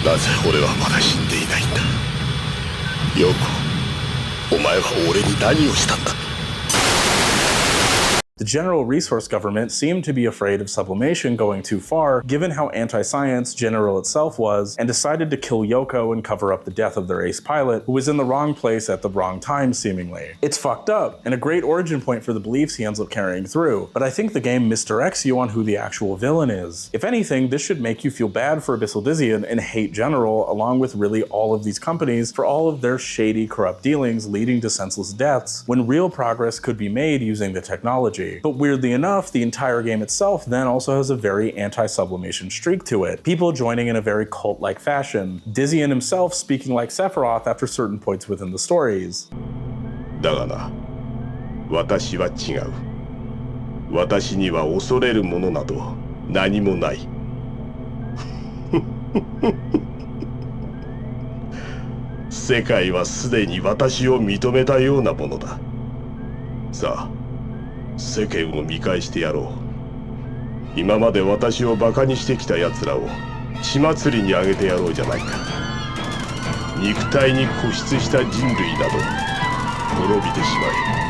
なぜ俺はまだ死んでいないんだ？ヨコ、お前は俺に何をしたんだ？The General Resource Government seemed to be afraid of sublimation going too far, given how anti-science General itself was, and decided to kill Yoko and cover up the death of their ace pilot, who was in the wrong place at the wrong time, seemingly. It's fucked up, and a great origin point for the beliefs he ends up carrying through, but I think the game misdirects you on who the actual villain is. If anything, this should make you feel bad for Abyssal Dizzian and hate General, along with really all of these companies, for all of their shady, corrupt dealings leading to senseless deaths, when real progress could be made using the technology. But weirdly enough, the entire game itself then also has a very anti-sublimation streak to it, people joining in a very cult-like fashion, Dizzian himself speaking like Sephiroth after certain points within the stories. だがな、私は違う。私には恐れるものなど何もない。世界はすでに私を認めたようなものだ。さあ、世間を見返してやろう。今まで私をバカにしてきた奴らを血祭りにあげてやろうじゃないか。肉体に固執した人類など滅びてしまえ。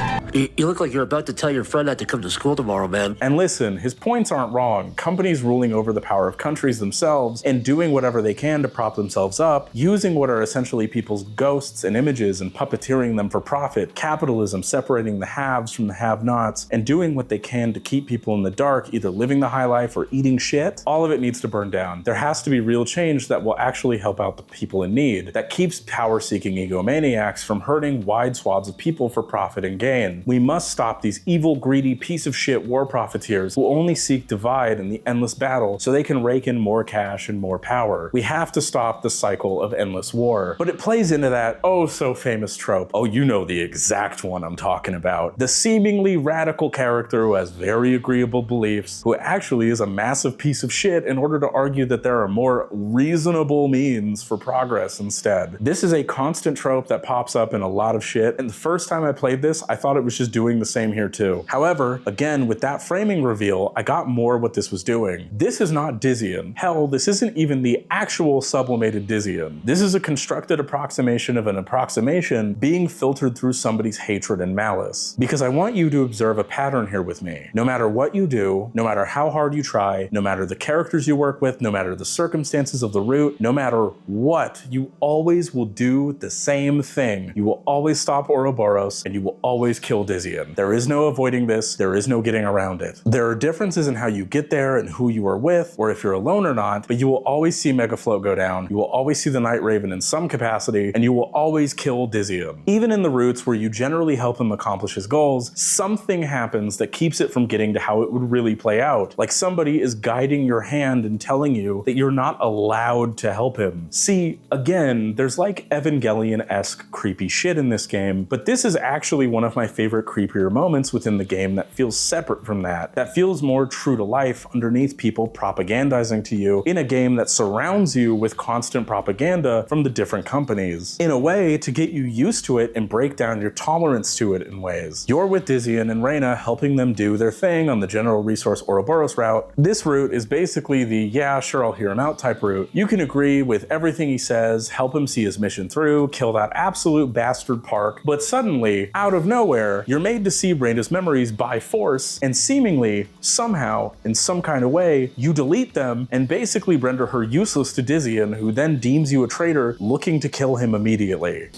You look like you're about to tell your friend not to come to school tomorrow, man. And listen, his points aren't wrong. Companies ruling over the power of countries themselves and doing whatever they can to prop themselves up, using what are essentially people's ghosts and images and puppeteering them for profit, capitalism separating the haves from the have-nots, and doing what they can to keep people in the dark, either living the high life or eating shit, all of it needs to burn down. There has to be real change that will actually help out the people in need, that keeps power-seeking egomaniacs from hurting wide swaths of people for profit and gain. We must stop these evil, greedy, piece of shit war profiteers who only seek divide in the endless battle so they can rake in more cash and more power. We have to stop the cycle of endless war. But it plays into that oh so famous trope. Oh, you know the exact one I'm talking about. The seemingly radical character who has very agreeable beliefs, who actually is a massive piece of shit in order to argue that there are more reasonable means for progress instead. This is a constant trope that pops up in a lot of shit, and the first time I played this, I thought it was just doing the same here too. However, again, with that framing reveal, I got more what this was doing. This is not Dizzion. Hell, this isn't even the actual sublimated Dizzion. This is a constructed approximation of an approximation being filtered through somebody's hatred and malice. Because I want you to observe a pattern here with me. No matter what you do, no matter how hard you try, no matter the characters you work with, no matter the circumstances of the route, no matter what, you always will do the same thing. You will always stop Ouroboros, and you will always kill Dizzion. There is no avoiding this, there is no getting around it. There are differences in how you get there and who you are with, or if you're alone or not, but you will always see Megafloat go down, you will always see the Night Raven in some capacity, and you will always kill Dizzion. Even in the routes where you generally help him accomplish his goals, something happens that keeps it from getting to how it would really play out. Like somebody is guiding your hand and telling you that you're not allowed to help him. See, again, there's like Evangelion-esque creepy shit in this game, but this is actually one of my favorite creepier moments within the game that feels separate from that feels more true to life underneath people propagandizing to you in a game that surrounds you with constant propaganda from the different companies, in a way to get you used to it and break down your tolerance to it in ways. You're with Dizzion and Reina helping them do their thing on the general resource Ouroboros route. This route is basically the yeah, sure, I'll hear him out type route. You can agree with everything he says, help him see his mission through, kill that absolute bastard Park, but suddenly, out of nowhere, you're made to see Reina's memories by force, and seemingly, somehow, in some kind of way, you delete them and basically render her useless to Dizzion, who then deems you a traitor looking to kill him immediately.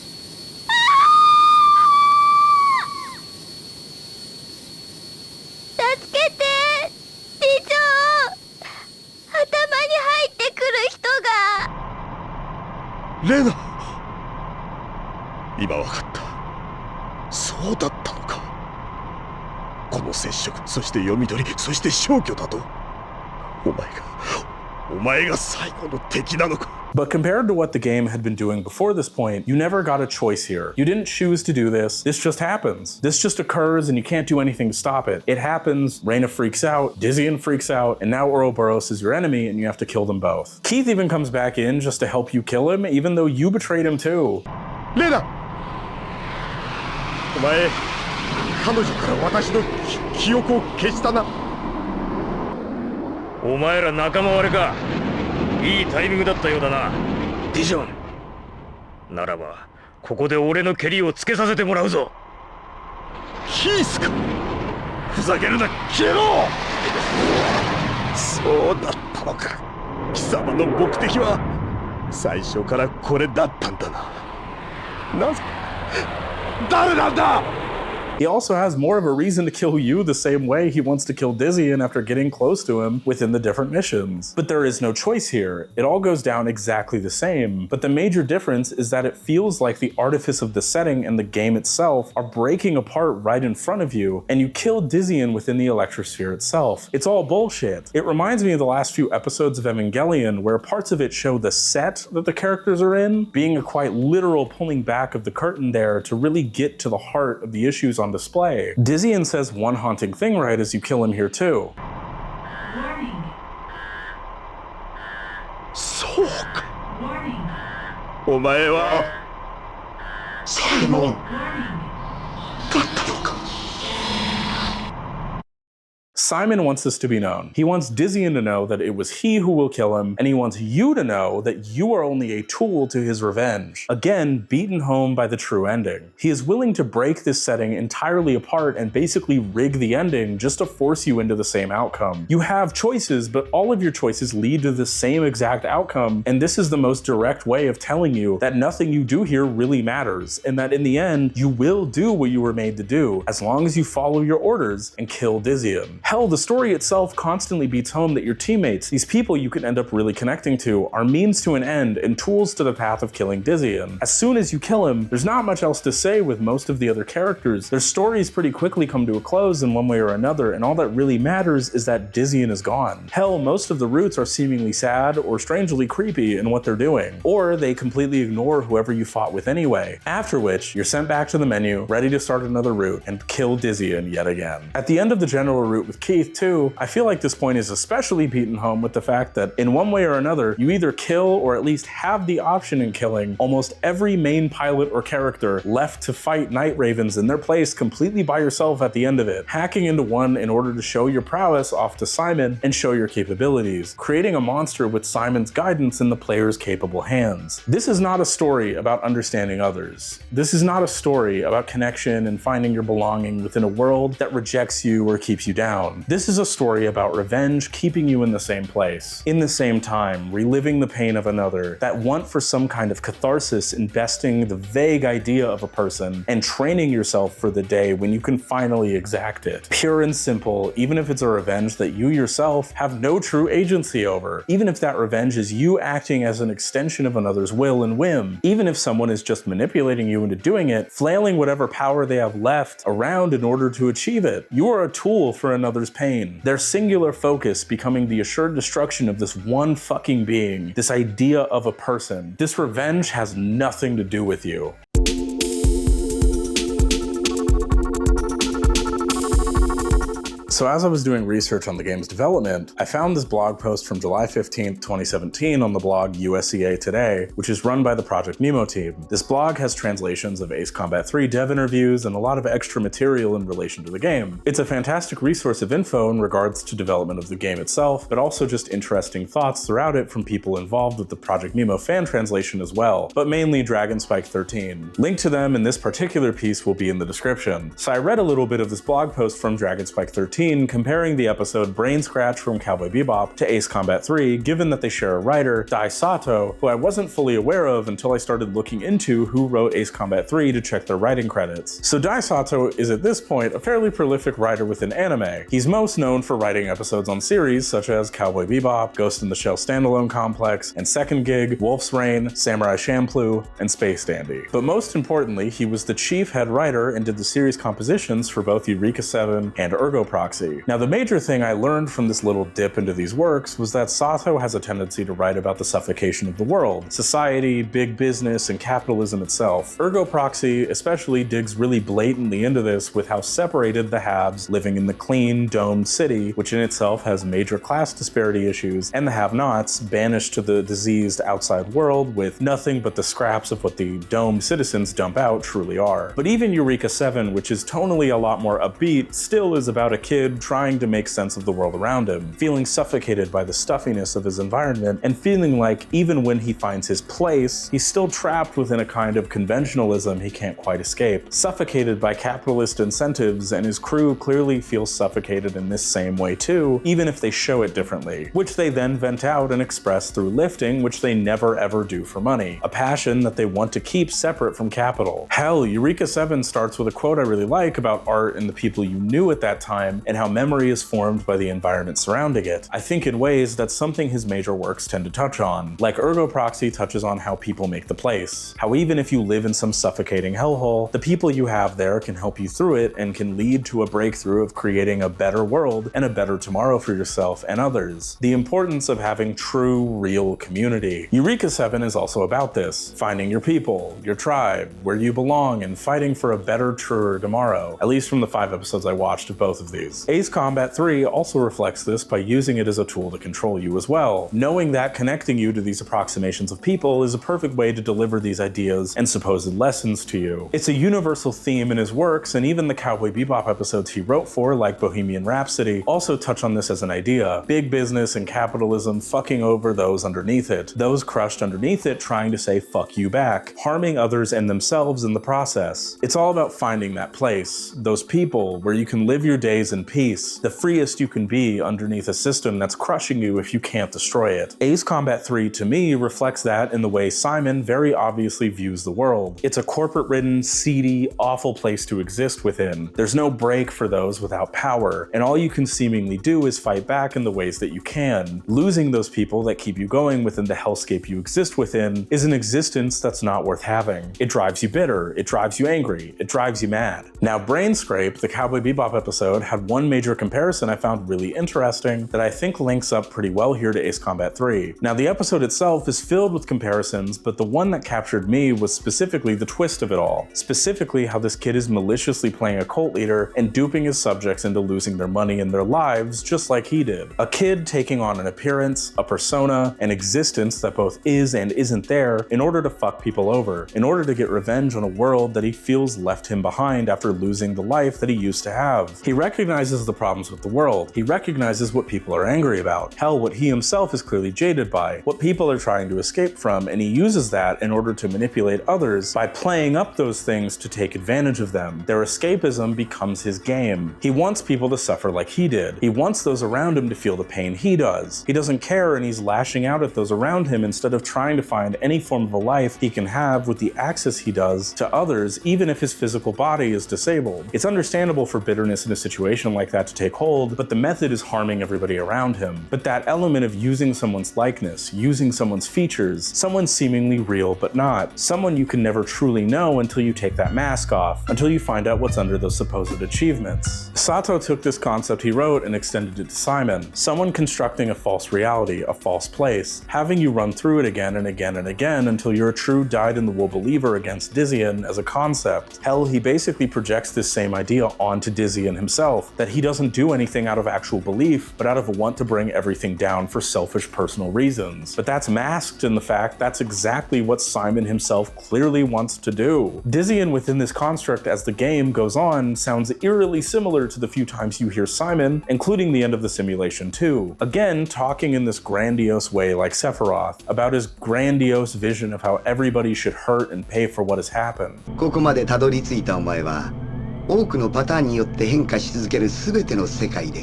レナ、今わかった。そうだったのか。この接触、そして読み取り、そして消去だと。お前が最後の敵なのか。 But compared to what the game had been doing before this point, you never got a choice here. You didn't choose to do this. This just happens. This just occurs and you can't do anything to stop it. It happens, Reina freaks out, Dizzion freaks out, and now Ouroboros is your enemy and you have to kill them both. Keith even comes back in just to help you kill him, even though you betrayed him too. レナ、お前、彼女から私の記憶を消したな。お前ら仲間割れか。いいタイミングだったようだな。ディジョン。ならば、ここで俺の蹴りをつけさせてもらうぞ。ヒースか。ふざけるな、消えろ。そうだったのか。貴様の目的は最初からこれだったんだな。なぜ、誰なんだ。 He also has more of a reason to kill you the same way he wants to kill Dizzion after getting close to him within the different missions. But there is no choice here. It all goes down exactly the same. But the major difference is that it feels like the artifice of the setting and the game itself are breaking apart right in front of you, and you kill Dizzion within the Electrosphere itself. It's all bullshit. It reminds me of the last few episodes of Evangelion, where parts of it show the set that the characters are in, being a quite literal pulling back of the curtain there to really get to the heart of the issues on display. Dizzion says one haunting thing right as you kill him here too. Warning. そうか。 Warning. お前はサルモン Warning. だったのか。Simon wants this to be known. He wants Dizion to know that it was he who will kill him, and he wants you to know that you are only a tool to his revenge. Again, beaten home by the true ending. He is willing to break this setting entirely apart and basically rig the ending just to force you into the same outcome. You have choices, but all of your choices lead to the same exact outcome, and this is the most direct way of telling you that nothing you do here really matters, and that in the end, you will do what you were made to do, as long as you follow your orders and kill Dizion. Hell, the story itself constantly beats home that your teammates, these people you can end up really connecting to, are means to an end and tools to the path of killing Dizion. As soon as you kill him, there's not much else to say with most of the other characters. Their stories pretty quickly come to a close in one way or another, and all that really matters is that Dizion is gone. Hell, most of the roots are seemingly sad or strangely creepy in what they're doing, or they completely ignore whoever you fought with anyway, after which you're sent back to the menu, ready to start another route and kill Dizion yet again. At the end of the general route with Keith too, I feel like this point is especially beaten home with the fact that in one way or another, you either kill or at least have the option in killing almost every main pilot or character left to fight Night Ravens in their place completely by yourself at the end of it, hacking into one in order to show your prowess off to Simon and show your capabilities, creating a monster with Simon's guidance in the player's capable hands. This is not a story about understanding others. This is not a story about connection and finding your belonging within a world that rejects you or keeps you down. This is a story about revenge keeping you in the same place, in the same time, reliving the pain of another, that want for some kind of catharsis, investing the vague idea of a person, and training yourself for the day when you can finally exact it. Pure and simple, even if it's a revenge that you yourself have no true agency over, even if that revenge is you acting as an extension of another's will and whim, even if someone is just manipulating you into doing it, flailing whatever power they have left around in order to achieve it. You are a tool for another's pain, their singular focus becoming the assured destruction of this one fucking being, this idea of a person. This revenge has nothing to do with you. So as I was doing research on the game's development, I found this blog post from July 15th, 2017 on the blog USEA Today, which is run by the Project Nemo team. This blog has translations of Ace Combat 3 dev interviews and a lot of extra material in relation to the game. It's a fantastic resource of info in regards to development of the game itself, but also just interesting thoughts throughout it from people involved with the Project Nemo fan translation as well, but mainly Dragon Spike 13. Link to them in this particular piece will be in the description. So I read a little bit of this blog post from Dragon Spike 13 comparing the episode Brain Scratch from Cowboy Bebop to Ace Combat 3, given that they share a writer, Dai Sato, who I wasn't fully aware of until I started looking into who wrote Ace Combat 3 to check their writing credits. So Dai Sato is at this point a fairly prolific writer within anime. He's most known for writing episodes on series such as Cowboy Bebop, Ghost in the Shell Standalone Complex, and Second Gig, Wolf's Rain, Samurai Champloo, and Space Dandy. But most importantly, he was the chief head writer and did the series compositions for both Eureka 7 and Ergo Proxy. Now, the major thing I learned from this little dip into these works was that Sato has a tendency to write about the suffocation of the world, society, big business, and capitalism itself. Ergo Proxy especially digs really blatantly into this with how separated the haves living in the clean, domed city, which in itself has major class disparity issues, and the have-nots banished to the diseased outside world with nothing but the scraps of what the domed citizens dump out truly are. But even Eureka 7, which is tonally a lot more upbeat, still is about a kid trying to make sense of the world around him, feeling suffocated by the stuffiness of his environment, and feeling like even when he finds his place, he's still trapped within a kind of conventionalism he can't quite escape, suffocated by capitalist incentives, and his crew clearly feels suffocated in this same way too, even if they show it differently, which they then vent out and express through lifting, which they never ever do for money, a passion that they want to keep separate from capital. Hell, Eureka 7 starts with a quote I really like about art and the people you knew at that time, and how memory is formed by the environment surrounding it. I think in ways that's something his major works tend to touch on. Like Ergo Proxy touches on how people make the place, how even if you live in some suffocating hellhole, the people you have there can help you through it and can lead to a breakthrough of creating a better world and a better tomorrow for yourself and others. The importance of having true, real community. Eureka 7 is also about this, finding your people, your tribe, where you belong, and fighting for a better, truer tomorrow, at least from the 5 episodes I watched of both of these. ways. Ace Combat 3 also reflects this by using it as a tool to control you as well, knowing that connecting you to these approximations of people is a perfect way to deliver these ideas and supposed lessons to you. It's a universal theme in his works, and even the Cowboy Bebop episodes he wrote for, like Bohemian Rhapsody, also touch on this as an idea. Big business and capitalism fucking over those underneath it, those crushed underneath it trying to say fuck you back, harming others and themselves in the process. It's all about finding that place, those people where you can live your days in peace, the freest you can be underneath a system that's crushing you if you can't destroy it. Ace Combat 3 to me reflects that in the way Simon very obviously views the world. It's a corporate-ridden, seedy, awful place to exist within. There's no break for those without power, and all you can seemingly do is fight back in the ways that you can. Losing those people that keep you going within the hellscape you exist within is an existence that's not worth having. It drives you bitter, it drives you angry, it drives you mad. Now, Brainscrape, the Cowboy Bebop episode, had one major comparison I found really interesting that I think links up pretty well here to Ace Combat 3. Now, the episode itself is filled with comparisons, but the one that captured me was specifically the twist of it all. Specifically how this kid is maliciously playing a cult leader and duping his subjects into losing their money and their lives just like he did. A kid taking on an appearance, a persona, an existence that both is and isn't there in order to fuck people over, in order to get revenge on a world that he feels left him behind after losing the life that he used to have. He recognizes the problems with the world. He recognizes what people are angry about. Hell, what he himself is clearly jaded by, what people are trying to escape from, and he uses that in order to manipulate others by playing up those things to take advantage of them. Their escapism becomes his game. He wants people to suffer like he did. He wants those around him to feel the pain he does. He doesn't care, and he's lashing out at those around him instead of trying to find any form of a life he can have with the access he does to others, even if his physical body is disabled. It's understandable for bitterness in a situation like that to take hold, but the method is harming everybody around him. But that element of using someone's likeness, using someone's features, someone seemingly real but not, someone you can never truly know until you take that mask off, until you find out what's under those supposed achievements. Sato took this concept he wrote and extended it to Simon, someone constructing a false reality, a false place, having you run through it again and again and again until you're a true dyed-in-the-wool believer against Dizzian as a concept. Hell, he basically projects this same idea onto Dizzian himself, that he doesn't do anything out of actual belief, but out of a want to bring everything down for selfish personal reasons. But that's masked in the fact that's exactly what Simon himself clearly wants to do. Dizzian within this construct as the game goes on sounds eerily similar to the few times you hear Simon, including the end of the simulation too. Again, talking in this grandiose way like Sephiroth, about his grandiose vision of how everybody should hurt and pay for what has happened. ここまでたどり着いたお前は、多くのパターンによって変化し続ける全ての世界で、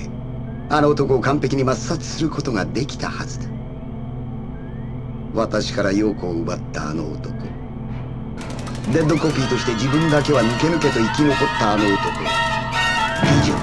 あの男を完璧に抹殺することができたはずだ。私から陽子を奪ったあの男。デッドコピーとして自分だけは抜け抜けと生き残ったあの男。以上。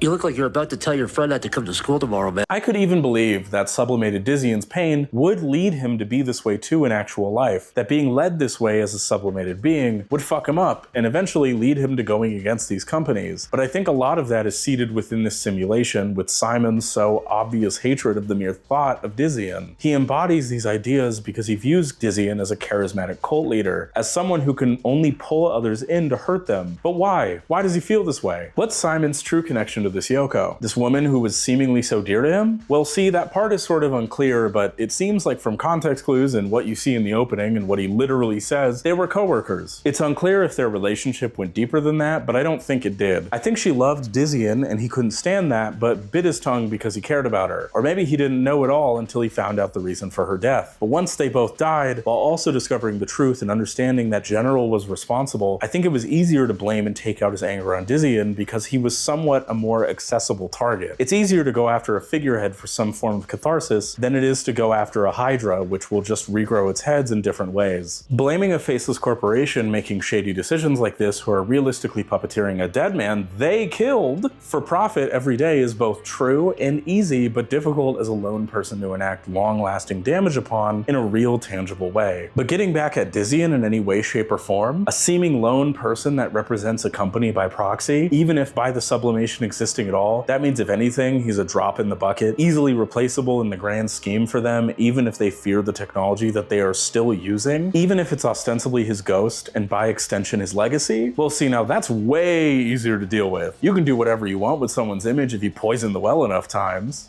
You look like you're about to tell your friend not to come to school tomorrow, man. I could even believe that sublimated Dizzian's pain would lead him to be this way too in actual life, that being led this way as a sublimated being would fuck him up and eventually lead him to going against these companies. But I think a lot of that is seated within this simulation with Simon's so obvious hatred of the mere thought of Dizzian. He embodies these ideas because he views Dizzian as a charismatic cult leader, as someone who can only pull others in to hurt them. But why? Why does he feel this way? What's Simon's true connection to this Yoko? This woman who was seemingly so dear to him? Well, see, that part is sort of unclear, but it seems like from context clues and what you see in the opening and what he literally says, they were coworkers. It's unclear if their relationship went deeper than that, but I don't think it did. I think she loved Dizzian and he couldn't stand that, but bit his tongue because he cared about her. Or maybe he didn't know it all until he found out the reason for her death. But once they both died, while also discovering the truth and understanding that General was responsible, I think it was easier to blame and take out his anger on Dizzian because he was somewhat a more accessible target. It's easier to go after a figurehead for some form of catharsis than it is to go after a Hydra, which will just regrow its heads in different ways. Blaming a faceless corporation making shady decisions like this who are realistically puppeteering a dead man they killed for profit every day is both true and easy, but difficult as a lone person to enact long-lasting damage upon in a real, tangible way. But getting back at Dizzian in any way, shape, or form, a seeming lone person that represents a company by proxy, even if by the sublimation existing at all, that means if anything, he's a drop in the bucket, easily replaceable in the grand scheme for them, even if they fear the technology that they are still using, even if it's ostensibly his ghost and by extension his legacy. Well, see, now that's way easier to deal with. You can do whatever you want with someone's image if you poison the well enough times.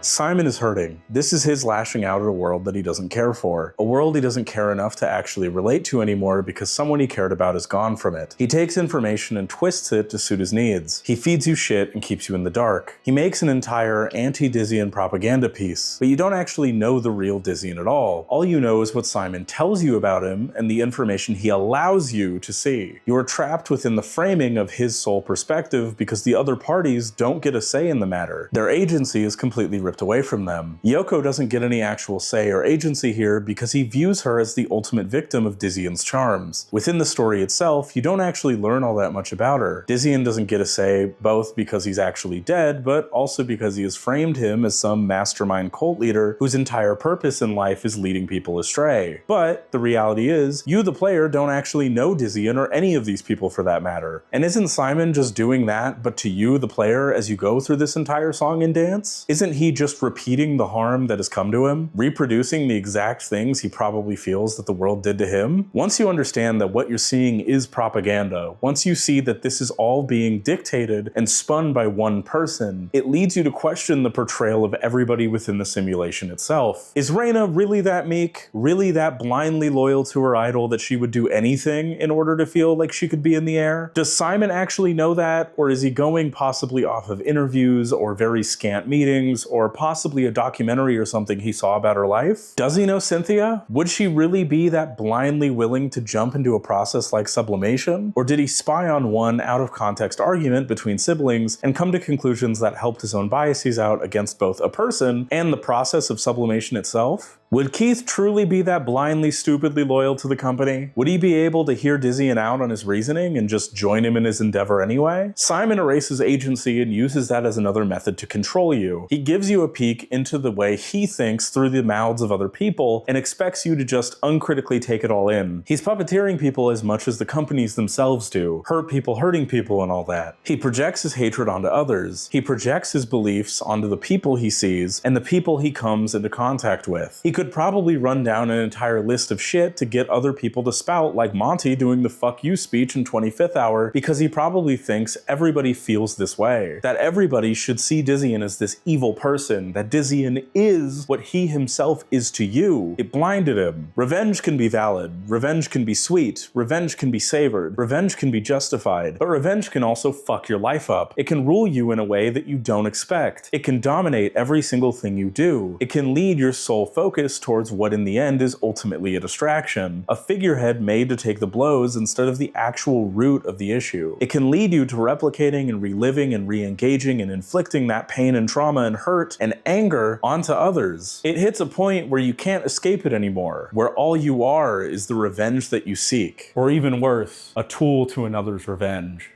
Simon is hurting. This is his lashing out at a world that he doesn't care for. A world he doesn't care enough to actually relate to anymore because someone he cared about is gone from it. He takes information and twists it to suit his needs. He feeds you shit and keeps you in the dark. He makes an entire anti-Dizzian propaganda piece, but you don't actually know the real Dizzian at all. All you know is what Simon tells you about him and the information he allows you to see. You are trapped within the framing of his sole perspective because the other parties don't get a say in the matter. Their agency is completely ripped away from them. Yoko doesn't get any actual say or agency here because he views her as the ultimate victim of Dizzian's charms. Within the story itself, you don't actually learn all that much about her. Dizzian doesn't get a say, both because he's actually dead, but also because he has framed him as some mastermind cult leader whose entire purpose in life is leading people astray. But the reality is, you the player don't actually know Dizzian or any of these people for that matter. And isn't Simon just doing that, but to you the player as you go through this entire song and dance? Isn't he just repeating the harm that has come to him, reproducing the exact things he probably feels that the world did to him? Once you understand that what you're seeing is propaganda, once you see that this is all being dictated and spun by one person, it leads you to question the portrayal of everybody within the simulation itself. Is Reina really that meek? Really that blindly loyal to her idol that she would do anything in order to feel like she could be in the air? Does Simon actually know that, or is he going possibly off of interviews or very scant meetings or possibly a documentary or something he saw about her life? Does he know Cynthia? Would she really be that blindly willing to jump into a process like sublimation? Or did he spy on one out of context argument between siblings and come to conclusions that helped his own biases out against both a person and the process of sublimation itself? Would Keith truly be that blindly, stupidly loyal to the company? Would he be able to hear Dizzian out on his reasoning and just join him in his endeavor anyway? Simon erases agency and uses that as another method to control you. He gives you a peek into the way he thinks through the mouths of other people and expects you to just uncritically take it all in. He's puppeteering people as much as the companies themselves do. Hurt people hurting people and all that. He projects his hatred onto others. He projects his beliefs onto the people he sees and the people he comes into contact with. He could probably run down an entire list of shit to get other people to spout, like Monty doing the fuck you speech in 25th Hour, because he probably thinks everybody feels this way. That everybody should see Dizzian as this evil person, that Dizzian is what he himself is to you. It blinded him. Revenge can be valid. Revenge can be sweet. Revenge can be savored. Revenge can be justified. But revenge can also fuck your life up. It can rule you in a way that you don't expect. It can dominate every single thing you do. It can lead your sole focus towards what in the end is ultimately a distraction, a figurehead made to take the blows instead of the actual root of the issue. It can lead you to replicating and reliving and re-engaging and inflicting that pain and trauma and hurt and anger onto others. It hits a point where you can't escape it anymore, where all you are is the revenge that you seek, or even worse, a tool to another's revenge.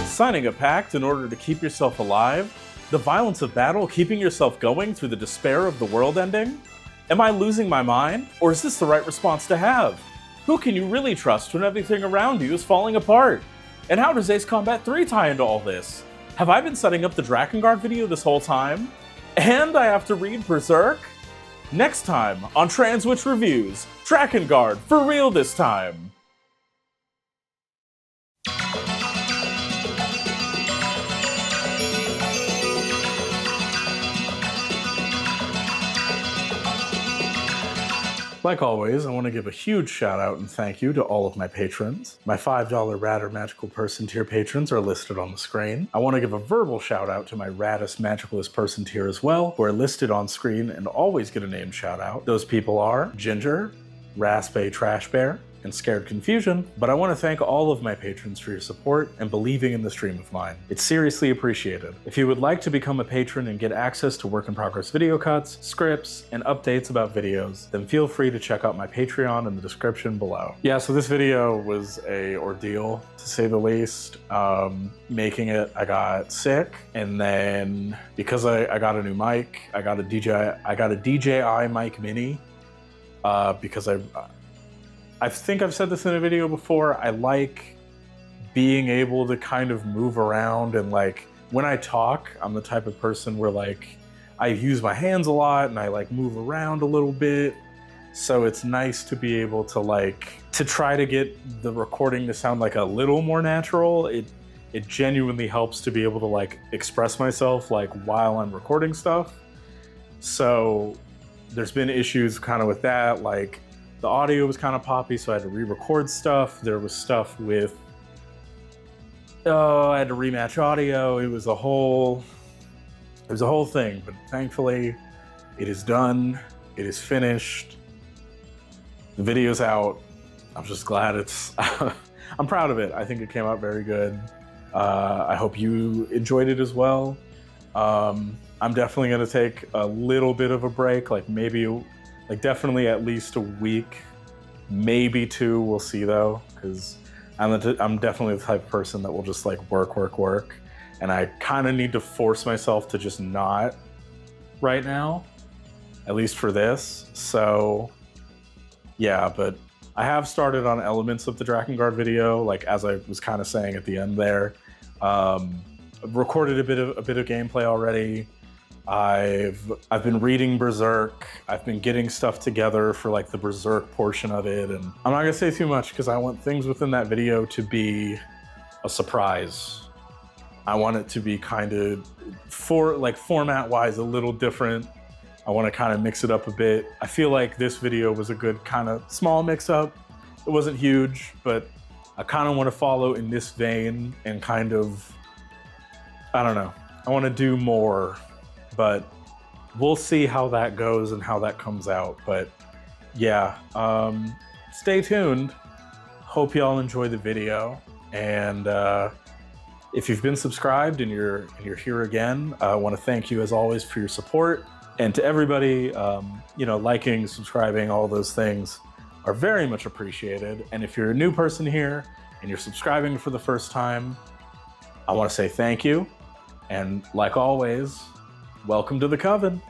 Signing a pact in order to keep yourself alive? The violence of battle keeping yourself going through the despair of the world ending? Am I losing my mind? Or is this the right response to have? Who can you really trust when everything around you is falling apart? And how does Ace Combat 3 tie into all this? Have I been setting up the Drakengard video this whole time? And I have to read Berserk? Next time on TransWitchReviews, Drakengard for real this time! Like always, I want to give a huge shout out and thank you to all of my patrons. My $5 Rad or Magical Person tier patrons are listed on the screen. I want to give a verbal shout out to my Raddest Magicalist Person tier as well, who are listed on screen and always get a named shout out. Those people are Ginger, Raspe Trash Bear, and scared confusion, but I want to thank all of my patrons for your support and believing in the stream of mine. It's seriously appreciated. If you would like to become a patron and get access to work-in-progress video cuts, scripts, and updates about videos, then feel free to check out my Patreon in the description below. Yeah, so this video was an ordeal, to say the least. Making it, I got sick, and then because I got a new mic, I got a DJI mic mini, because I think I've said this in a video before, I like being able to kind of move around, and like when I talk, I'm the type of person where like I use my hands a lot and I like move around a little bit. So it's nice to be able to like, to try to get the recording to sound like a little more natural. It genuinely helps to be able to like express myself like while I'm recording stuff. So there's been issues kind of with that, like the audio was kind of poppy, so I had to re-record stuff. There was stuff with, I had to rematch audio. It was a whole thing, but thankfully it is done. It is finished. The video's out. I'm just glad it's, I'm proud of it. I think it came out very good. I hope you enjoyed it as well. I'm definitely gonna take a little bit of a break, like definitely at least a week, maybe 2, we'll see though, because I'm definitely the type of person that will just like work, and I kind of need to force myself to just not right now, at least for this. So yeah, but I have started on elements of the Drakengard video, like as I was kind of saying at the end there. I've recorded a bit of gameplay already. I've been reading Berserk. I've been getting stuff together for like the Berserk portion of it, and I'm not gonna say too much because I want things within that video to be a surprise. I want it to be kind of format-wise a little different. I want to kind of mix it up a bit. I feel like this video was a good kind of small mix-up. It wasn't huge, but I kind of want to follow in this vein and kind of, I don't know. I want to do more. But we'll see how that goes and how that comes out. But yeah, stay tuned. Hope y'all enjoy the video. And if you've been subscribed and you're here again, I want to thank you as always for your support. And to everybody, liking, subscribing, all those things are very much appreciated. And if you're a new person here and you're subscribing for the first time, I want to say thank you. And like always, welcome to the Coven.